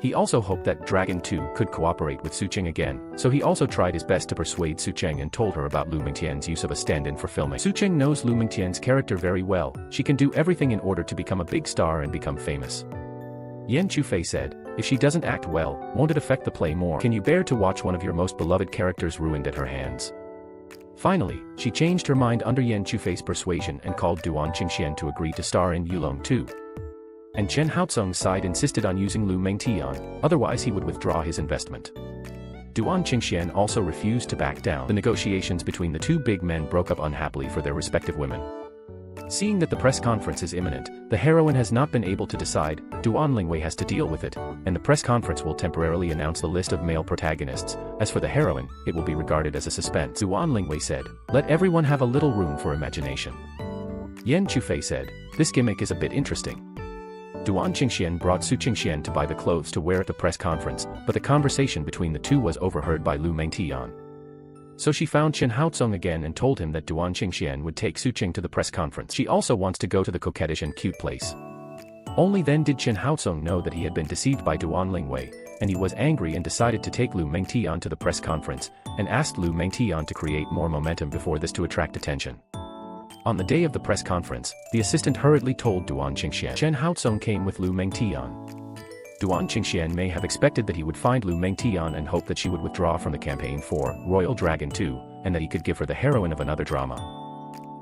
He also hoped that Dragon 2 could cooperate with Su Cheng again, so he also tried his best to persuade Su Cheng and told her about Lu Mengtian's use of a stand-in for filming. Su Cheng knows Lu Mengtian's character very well. She can do everything in order to become a big star and become famous. Yan Chufei said, "If she doesn't act well, won't it affect the play more? Can you bear to watch one of your most beloved characters ruined at her hands?" Finally, she changed her mind under Yan Chufei's persuasion and called Duan Qingxian to agree to star in Yulong 2. And Chen Haotsong's side insisted on using Lu Mengtian, otherwise he would withdraw his investment. Duan Qingxian also refused to back down. The negotiations between the two big men broke up unhappily for their respective women. Seeing that the press conference is imminent, the heroine has not been able to decide. Duan Lingwei has to deal with it, and the press conference will temporarily announce the list of male protagonists. As for the heroine, it will be regarded as a suspense. Duan Lingwei said, "Let everyone have a little room for imagination." Yan Chufei said, "This gimmick is a bit interesting." Duan Qingxian brought Su Qingxian to buy the clothes to wear at the press conference, but the conversation between the two was overheard by Lu Mengtian. So she found Chen Haotsong again and told him that Duan Qingxian would take Su Cheng to the press conference. She also wants to go to the coquettish and cute place. Only then did Chen Haotsong know that he had been deceived by Duan Lingwei, and he was angry and decided to take Lu Mengtian to the press conference, and asked Lu Mengtian to create more momentum before this to attract attention. On the day of the press conference, the assistant hurriedly told Duan Qingxian. Chen Haotsong came with Lu Mengtian. Duan Qingxian may have expected that he would find Lu Mengtian and hope that she would withdraw from the campaign for Royal Dragon 2, and that he could give her the heroine of another drama.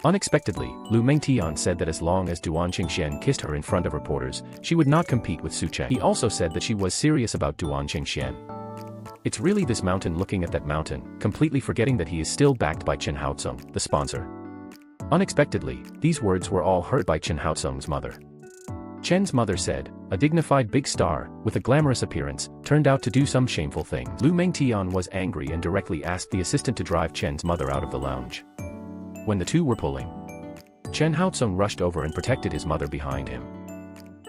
Unexpectedly, Lu Mengtian said that as long as Duan Qingxian kissed her in front of reporters, she would not compete with Su Cheng. He also said that she was serious about Duan Qingxian. It's really this mountain looking at that mountain, completely forgetting that he is still backed by Chen Haotsong, the sponsor. Unexpectedly, these words were all heard by Chen Haotsong's mother. Chen's mother said, "A dignified big star, with a glamorous appearance, turned out to do some shameful thing." Lu Mengtian was angry and directly asked the assistant to drive Chen's mother out of the lounge. When the two were pulling, Chen Haotsong rushed over and protected his mother behind him.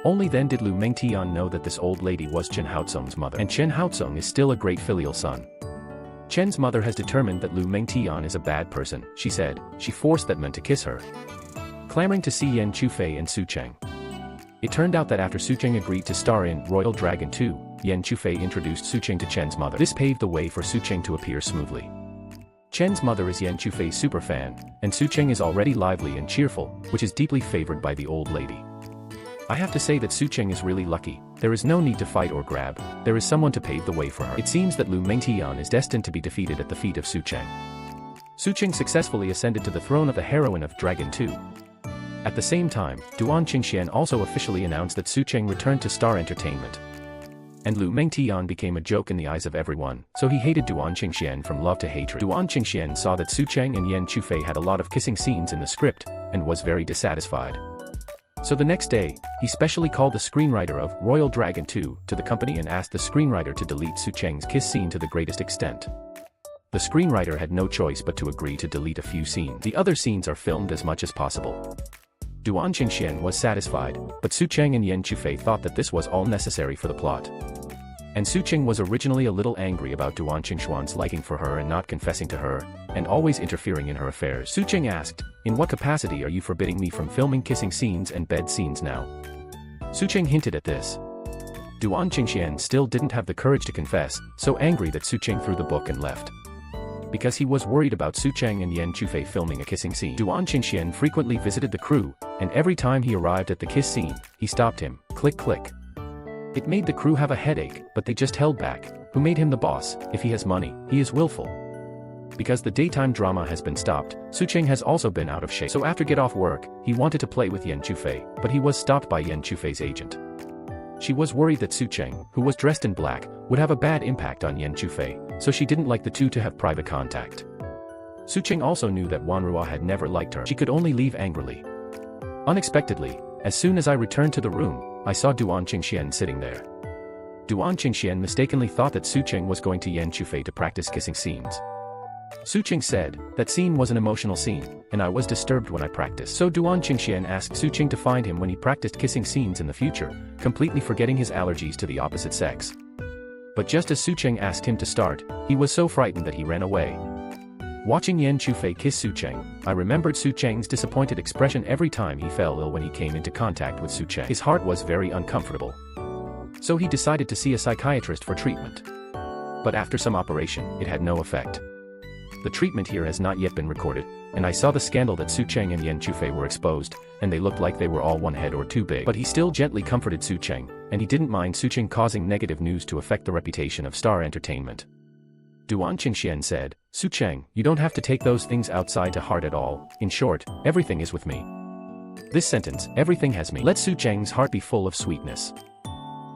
Only then did Lu Mengtian know that this old lady was Chen Haotsong's mother. And Chen Haotsong is still a great filial son. Chen's mother has determined that Lu Mengtian is a bad person, she said. She forced that man to kiss her, clamoring to see Yan Chufei and Su Cheng. It turned out that after Su Cheng agreed to star in Royal Dragon 2, Yan Chufei introduced Su Cheng to Chen's mother. This paved the way for Su Cheng to appear smoothly. Chen's mother is Yan Chufei's superfan, and Su Cheng is already lively and cheerful, which is deeply favored by the old lady. I have to say that Su Cheng is really lucky. There is no need to fight or grab. There is someone to pave the way for her. It seems that Lu Mengtian is destined to be defeated at the feet of Su Cheng. Su Cheng successfully ascended to the throne of the heroine of Dragon 2. At the same time, Duan Qingxian also officially announced that Su Cheng returned to Star Entertainment. And Lu Mengtian became a joke in the eyes of everyone, so he hated Duan Qingxian from love to hatred. Duan Qingxian saw that Su Cheng and Yan Chufei had a lot of kissing scenes in the script, and was very dissatisfied. So the next day, he specially called the screenwriter of Royal Dragon 2 to the company and asked the screenwriter to delete Su Cheng's kiss scene to the greatest extent. The screenwriter had no choice but to agree to delete a few scenes. The other scenes are filmed as much as possible. Duan Qingxian was satisfied, but Su Cheng and Yan Chufei thought that this was all necessary for the plot. And Su Cheng was originally a little angry about Duan Qingxuan's liking for her and not confessing to her, and always interfering in her affairs. Su Cheng asked, "In what capacity are you forbidding me from filming kissing scenes and bed scenes now?" Su Cheng hinted at this. Duan Qingxian still didn't have the courage to confess, so angry that Su Cheng threw the book and left. Because he was worried about Su Cheng and Yan Chufei filming a kissing scene. Duan Qingxian frequently visited the crew, and every time he arrived at the kiss scene, he stopped him, click click. It made the crew have a headache, but they just held back. Who made him the boss? If he has money, he is willful. Because the daytime drama has been stopped, Su Cheng has also been out of shape. So after get off work, he wanted to play with Yan Chufei, but he was stopped by Yan Chufei's agent. She was worried that Su Cheng, who was dressed in black, would have a bad impact on Yan Chufei, so she didn't like the two to have private contact. Su Cheng also knew that Wanrua had never liked her. She could only leave angrily. Unexpectedly, as soon as I returned to the room, I saw Duan Qingxian sitting there. Duan Qingxian mistakenly thought that Su Cheng was going to Yan Chufei to practice kissing scenes. Su Cheng said, "That scene was an emotional scene, and I was disturbed when I practiced." So Duan Qingxian asked Su Cheng to find him when he practiced kissing scenes in the future, completely forgetting his allergies to the opposite sex. But just as Su Cheng asked him to start, he was so frightened that he ran away. Watching Yan Chufei kiss Su Cheng, I remembered Su Cheng's disappointed expression every time he fell ill when he came into contact with Su Cheng. His heart was very uncomfortable. So he decided to see a psychiatrist for treatment. But after some operation, it had no effect. The treatment here has not yet been recorded, and I saw the scandal that Su Cheng and Yan Chufei were exposed, and they looked like they were all one head or too big. But he still gently comforted Su Cheng, and he didn't mind Su Cheng causing negative news to affect the reputation of Star Entertainment. Duan Qingxian said, "Su Cheng, you don't have to take those things outside to heart at all. In short, everything is with me." This sentence, "everything has me," let Su Cheng's heart be full of sweetness.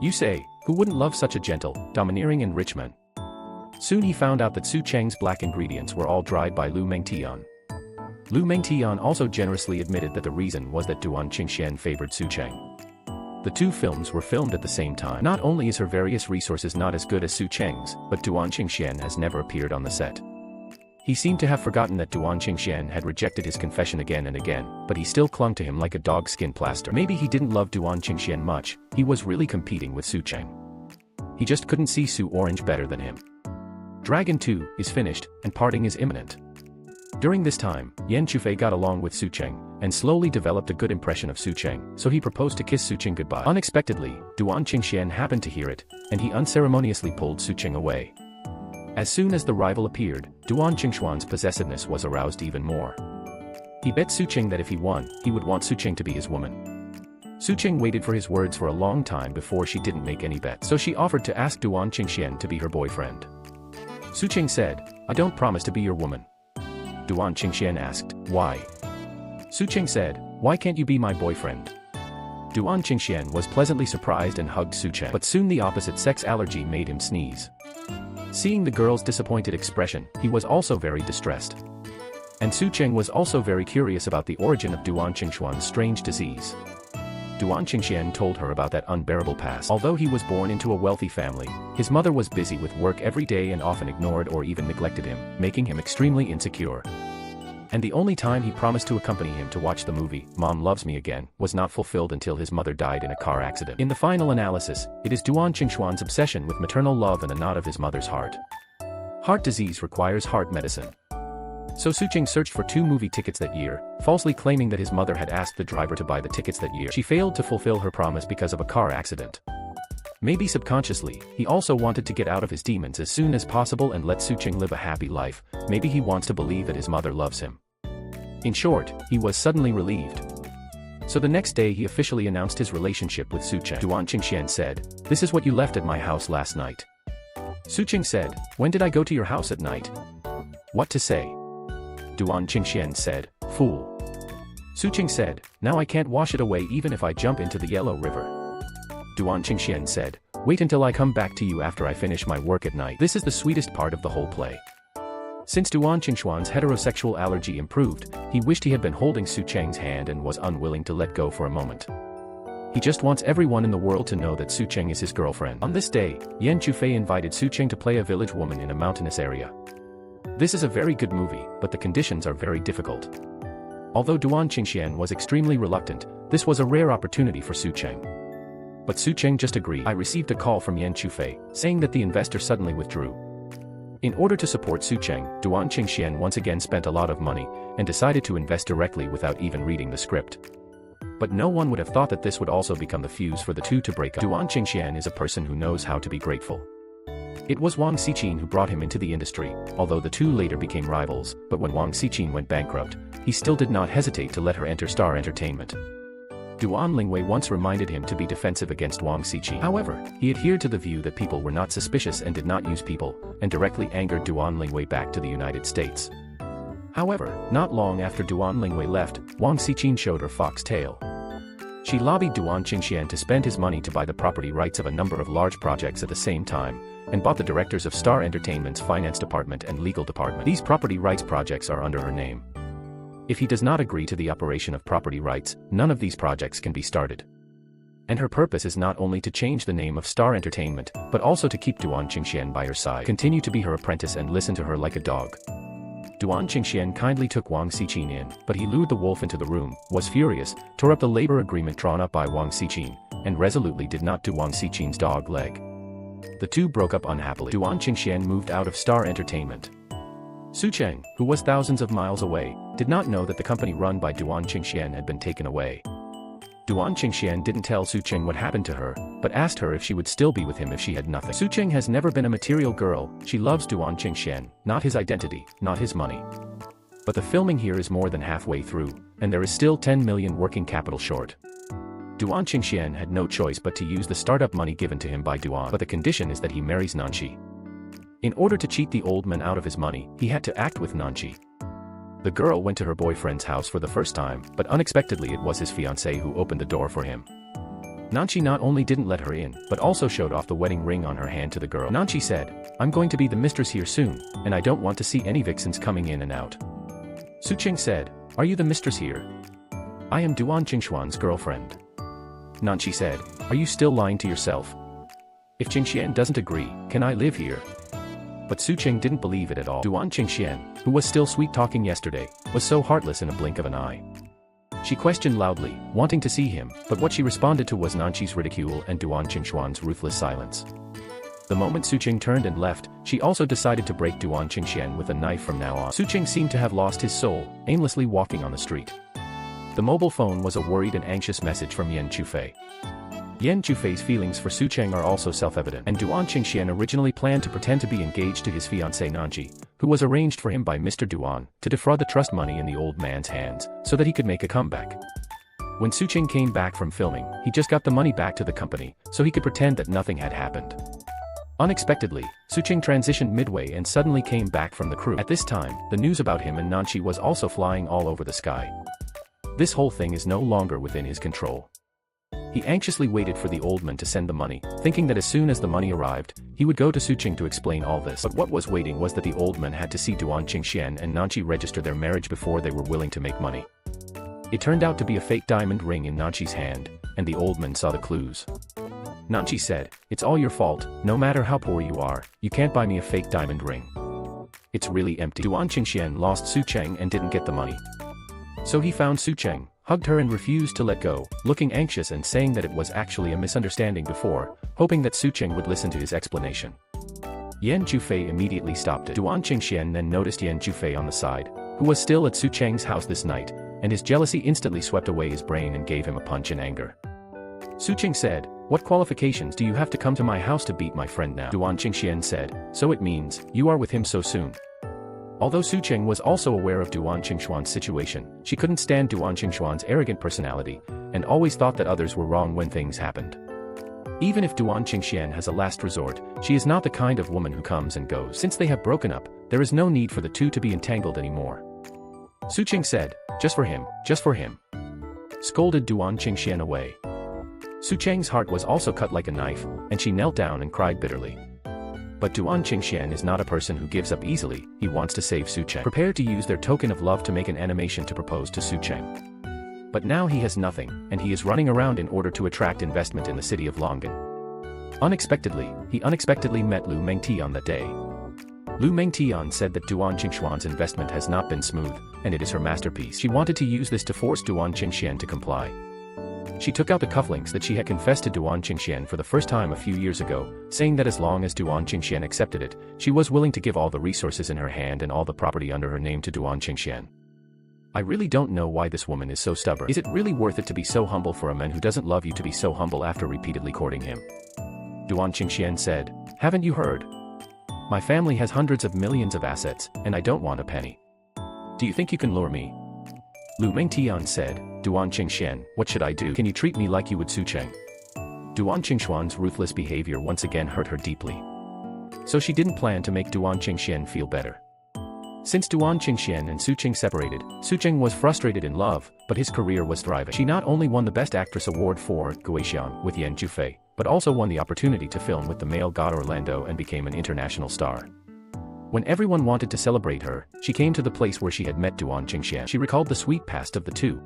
You say, who wouldn't love such a gentle, domineering and rich man? Soon he found out that Su Cheng's black ingredients were all dried by Lu Mengtian. Lu Mengtian also generously admitted that the reason was that Duan Qingxian favored Su Cheng. The two films were filmed at the same time. Not only is her various resources not as good as Su Cheng's, but Duan Qingxian has never appeared on the set. He seemed to have forgotten that Duan Qingxian had rejected his confession again and again, but he still clung to him like a dog's skin plaster. Maybe he didn't love Duan Qingxian much, he was really competing with Su Cheng. He just couldn't see Su Orange better than him. Dragon 2 is finished, and parting is imminent. During this time, Yan Chufei got along with Su Cheng, and slowly developed a good impression of Su Cheng, so he proposed to kiss Su Cheng goodbye. Unexpectedly, Duan Qingxian happened to hear it, and he unceremoniously pulled Su Cheng away. As soon as the rival appeared, Duan Qingxuan's possessiveness was aroused even more. He bet Su Cheng that if he won, he would want Su Cheng to be his woman. Su Cheng waited for his words for a long time before she didn't make any bets, so she offered to ask Duan Qingxian to be her boyfriend. Su Cheng said, "I don't promise to be your woman." Duan Qingxian asked, "Why?" Su Cheng said, "Why can't you be my boyfriend?" Duan Qingxian was pleasantly surprised and hugged Su Cheng, but soon the opposite sex allergy made him sneeze. Seeing the girl's disappointed expression, he was also very distressed. And Su Cheng was also very curious about the origin of Duan Qingxuan's strange disease. Duan Qingxian told her about that unbearable past. Although he was born into a wealthy family, his mother was busy with work every day and often ignored or even neglected him, making him extremely insecure. And the only time he promised to accompany him to watch the movie, Mom Loves Me Again, was not fulfilled until his mother died in a car accident. In the final analysis, it is Duan Qingxuan's obsession with maternal love and the knot of his mother's heart. Heart disease requires heart medicine. So Su Cheng searched for 2 movie tickets that year, falsely claiming that his mother had asked the driver to buy the tickets that year. She failed to fulfill her promise because of a car accident. Maybe subconsciously, he also wanted to get out of his demons as soon as possible and let Su Cheng live a happy life. Maybe he wants to believe that his mother loves him. In short, he was suddenly relieved. So the next day he officially announced his relationship with Su Cheng. Duan Qingxian said, "This is what you left at my house last night." Su Cheng said, "When did I go to your house at night?" "What to say?" Duan Qingxian said, "Fool." Su Cheng said, "Now I can't wash it away even if I jump into the Yellow River." Duan Qingxian said, "Wait until I come back to you after I finish my work at night." This is the sweetest part of the whole play. Since Duan Qingxuan's heterosexual allergy improved, he wished he had been holding Su Cheng's hand and was unwilling to let go for a moment. He just wants everyone in the world to know that Su Cheng is his girlfriend. On this day, Yan Chufei invited Su Cheng to play a village woman in a mountainous area. This is a very good movie, but the conditions are very difficult. Although Duan Qingxian was extremely reluctant, this was a rare opportunity for Su Cheng. But Su Cheng just agreed. I received a call from Yan Chufei, saying that the investor suddenly withdrew. In order to support Su Cheng, Duan Qingxian once again spent a lot of money, and decided to invest directly without even reading the script. But no one would have thought that this would also become the fuse for the two to break up. Duan Qingxian is a person who knows how to be grateful. It was Wang Xiqin who brought him into the industry, although the two later became rivals, but when Wang Xiqin went bankrupt, he still did not hesitate to let her enter Star Entertainment. Duan Lingwei once reminded him to be defensive against Wang Xiqin. However, he adhered to the view that people were not suspicious and did not use people, and directly angered Duan Lingwei back to the United States. However, not long after Duan Lingwei left, Wang Xiqin showed her fox tail. She lobbied Duan Qingxian to spend his money to buy the property rights of a number of large projects at the same time, and bought the directors of Star Entertainment's finance department and legal department. These property rights projects are under her name. If he does not agree to the operation of property rights, none of these projects can be started. And her purpose is not only to change the name of Star Entertainment, but also to keep Duan Qingxian by her side, continue to be her apprentice and listen to her like a dog. Duan Qingxian kindly took Wang Xiqin in, but he lured the wolf into the room, was furious, tore up the labor agreement drawn up by Wang Xiqin, and resolutely did not do Wang Xiqin's dog leg. The two broke up unhappily. Duan Qingxian moved out of Star Entertainment. Su Cheng, who was thousands of miles away, did not know that the company run by Duan Qingxian had been taken away. Duan Qingxian didn't tell Su Cheng what happened to her, but asked her if she would still be with him if she had nothing. Su Cheng has never been a material girl, she loves Duan Qingxian, not his identity, not his money. But the filming here is more than halfway through, and there is still 10 million working capital short. Duan Qingxian had no choice but to use the startup money given to him by Duan, but the condition is that he marries Nanqi. In order to cheat the old man out of his money, he had to act with Nanqi. The girl went to her boyfriend's house for the first time, but unexpectedly it was his fiancée who opened the door for him. Nanqi not only didn't let her in, but also showed off the wedding ring on her hand to the girl. Nanqi said, "I'm going to be the mistress here soon, and I don't want to see any vixens coming in and out." Su Cheng said, "Are you the mistress here? I am Duan Qingxuan's girlfriend." Nanqi said, "Are you still lying to yourself? If Qingxian doesn't agree, can I live here?" But Su Cheng didn't believe it at all. Duan Qingxian, who was still sweet-talking yesterday, was so heartless in a blink of an eye. She questioned loudly, wanting to see him, but what she responded to was Nanqi's ridicule and Duan Qingxuan's ruthless silence. The moment Su Cheng turned and left, she also decided to break Duan Qingxian with a knife from now on. Su Cheng seemed to have lost his soul, aimlessly walking on the street. The mobile phone was a worried and anxious message from Yan Chufei. Yan Chufei's feelings for Su Cheng are also self-evident, and Duan Qingxian originally planned to pretend to be engaged to his fiancée Nanqi, who was arranged for him by Mr. Duan, to defraud the trust money in the old man's hands, so that he could make a comeback. When Su Cheng came back from filming, he just got the money back to the company, so he could pretend that nothing had happened. Unexpectedly, Su Cheng transitioned midway and suddenly came back from the crew. At this time, the news about him and Nanqi was also flying all over the sky. This whole thing is no longer within his control. He anxiously waited for the old man to send the money, thinking that as soon as the money arrived, he would go to Su Cheng to explain all this. But what was waiting was that the old man had to see Duan Qingxian and Nanqi register their marriage before they were willing to make money. It turned out to be a fake diamond ring in Nanqi's hand, and the old man saw the clues. Nanqi said, "It's all your fault, no matter how poor you are, you can't buy me a fake diamond ring. It's really empty." Duan Qingxian lost Su Cheng and didn't get the money. So he found Su Cheng, hugged her and refused to let go, looking anxious and saying that it was actually a misunderstanding before, hoping that Su Cheng would listen to his explanation. Yan Chufei immediately stopped it. Duan Qingxian then noticed Yan Chufei on the side, who was still at Su Cheng's house this night, and his jealousy instantly swept away his brain and gave him a punch in anger. Su Cheng said, "What qualifications do you have to come to my house to beat my friend now?" Duan Qingxian said, "So it means, you are with him so soon." Although Su Cheng was also aware of Duan Qingxuan's situation, she couldn't stand Duan Qingxuan's arrogant personality, and always thought that others were wrong when things happened. Even if Duan Qingxian has a last resort, she is not the kind of woman who comes and goes. Since they have broken up, there is no need for the two to be entangled anymore. Su Cheng said, "Just for him, just for him," scolded Duan Qingxian away. Su Cheng's heart was also cut like a knife, and she knelt down and cried bitterly. But Duan Qingxian is not a person who gives up easily, he wants to save Su Cheng. Prepare to use their token of love to make an animation to propose to Su Cheng. But now he has nothing, and he is running around in order to attract investment in the city of Longan. He unexpectedly met Lu Mengti on that day. Lu Mengtian said that Duan Qingxuan's investment has not been smooth, and it is her masterpiece. She wanted to use this to force Duan Qingxian to comply. She took out the cufflinks that she had confessed to Duan Qingxian for the first time a few years ago, saying that as long as Duan Qingxian accepted it, she was willing to give all the resources in her hand and all the property under her name to Duan Qingxian. I really don't know why this woman is so stubborn. Is it really worth it to be so humble for a man who doesn't love you to be so humble after repeatedly courting him? Duan Qingxian said, "Haven't you heard? My family has hundreds of millions of assets, and I don't want a penny. Do you think you can lure me?" Lu Mengtian said, "Duan Qingxian, what should I do? Can you treat me like you would Su Cheng?" Duan Qingxuan's ruthless behavior once again hurt her deeply. So she didn't plan to make Duan Qingxian feel better. Since Duan Qingxian and Su Cheng separated, Su Cheng was frustrated in love, but his career was thriving. She not only won the Best Actress award for Guixian with Yan Zhufei, but also won the opportunity to film with the male god Orlando and became an international star. When everyone wanted to celebrate her, she came to the place where she had met Duan Qingxian. She recalled the sweet past of the two.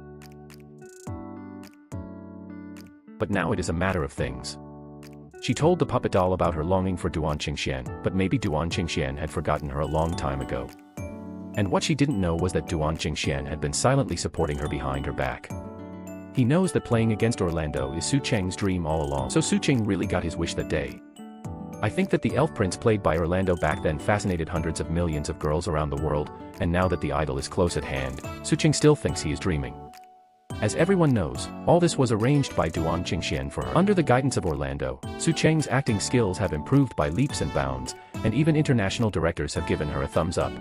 But now it is a matter of things. She told the puppet doll about her longing for Duan Qingxian, but maybe Duan Qingxian had forgotten her a long time ago. And what she didn't know was that Duan Qingxian had been silently supporting her behind her back. He knows that playing against Orlando is Su Cheng's dream all along, so Su Cheng really got his wish that day. I think that the elf prince played by Orlando back then fascinated hundreds of millions of girls around the world, and now that the idol is close at hand, Su Cheng still thinks he is dreaming. As everyone knows, all this was arranged by Duan Qingxian for her. Under the guidance of Orlando, Su Cheng's acting skills have improved by leaps and bounds, and even international directors have given her a thumbs up.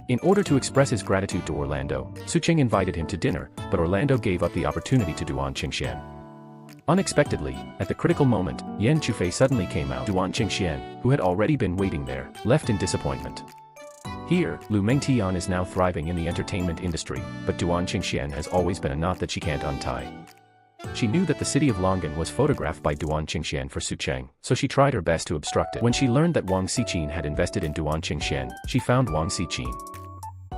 In order to express his gratitude to Orlando, Su Cheng invited him to dinner, but Orlando gave up the opportunity to Duan Qingxian. Unexpectedly, at the critical moment, Yan Zhufei suddenly came out. Duan Qingxian, who had already been waiting there, left in disappointment. Here, Lu Mengtian is now thriving in the entertainment industry, but Duan Qingxian has always been a knot that she can't untie. She knew that the city of Longan was photographed by Duan Qingxian for Su Cheng, so she tried her best to obstruct it. When she learned that Wang Xiqin had invested in Duan Qingxian, she found Wang Xiqin.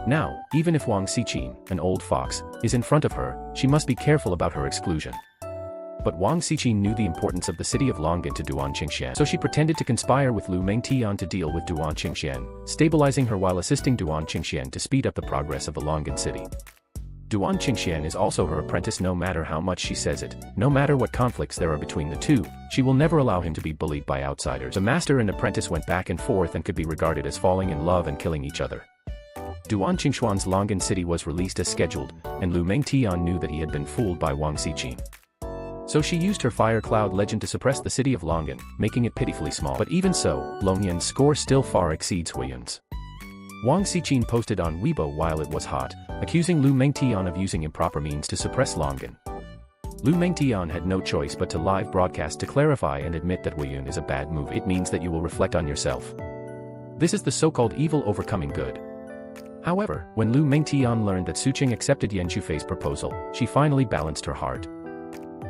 Now, even if Wang Xiqin, an old fox, is in front of her, she must be careful about her exclusion. But Wang Xiqin knew the importance of the city of Longan to Duan Qingxian, so she pretended to conspire with Lu Mengtian to deal with Duan Qingxian, stabilizing her while assisting Duan Qingxian to speed up the progress of the Longan city. Duan Qingxian is also her apprentice. No matter how much she says it, no matter what conflicts there are between the two, she will never allow him to be bullied by outsiders. The master and apprentice went back and forth and could be regarded as falling in love and killing each other. Duan Qingxuan's Longan city was released as scheduled, and Lu Mengtian knew that he had been fooled by Wang Xiqin. So she used her fire cloud legend to suppress the city of Longan, making it pitifully small. But even so, Longyan's score still far exceeds Huiyun's. Wang Xiqin posted on Weibo while it was hot, accusing Lu Mengtian of using improper means to suppress Longan. Lu Mengtian had no choice but to live broadcast to clarify and admit that Huiyun is a bad move. It means that you will reflect on yourself. This is the so-called evil overcoming good. However, when Lu Mengtian learned that Su Cheng accepted Yan Zhufei's proposal, she finally balanced her heart.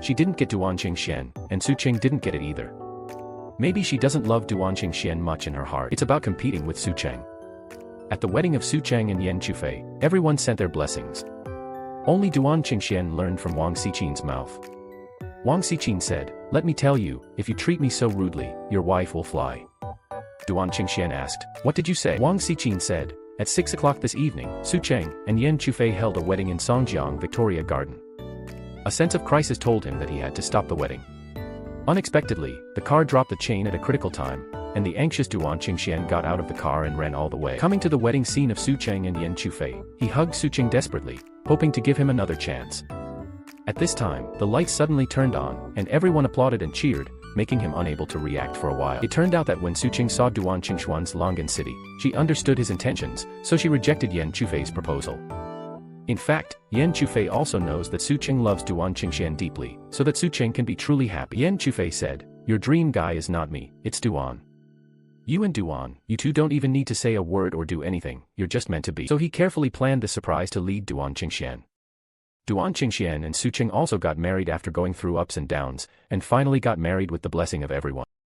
She didn't get Duan Qingxian, and Su Cheng didn't get it either. Maybe she doesn't love Duan Qingxian much in her heart. It's about competing with Su Cheng. At the wedding of Su Cheng and Yan Zhufei, everyone sent their blessings. Only Duan Qingxian learned from Wang Xiqin's mouth. Wang Xiqin said, "Let me tell you, if you treat me so rudely, your wife will fly." Duan Qingxian asked, "What did you say?" Wang Xiqin said, "At 6 o'clock this evening, Su Cheng and Yan Zhufei held a wedding in Songjiang Victoria Garden." A sense of crisis told him that he had to stop the wedding. Unexpectedly, the car dropped the chain at a critical time, and the anxious Duan Qingxian got out of the car and ran all the way. Coming to the wedding scene of Su Cheng and Yan Zhufei, he hugged Su Cheng desperately, hoping to give him another chance. At this time, the lights suddenly turned on, and everyone applauded and cheered, making him unable to react for a while. It turned out that when Su Cheng saw Duan Qingxuan's Longan city, she understood his intentions, so she rejected Yan Zhufei's proposal. In fact, Yan Zhufei also knows that Su Cheng loves Duan Qingxian deeply, so that Su Cheng can be truly happy. Yan Zhufei said, "Your dream guy is not me, it's Duan. You and Duan, you two don't even need to say a word or do anything, you're just meant to be." So he carefully planned the surprise to lead Duan Qingxian. Duan Qingxian and Su Cheng also got married after going through ups and downs, and finally got married with the blessing of everyone.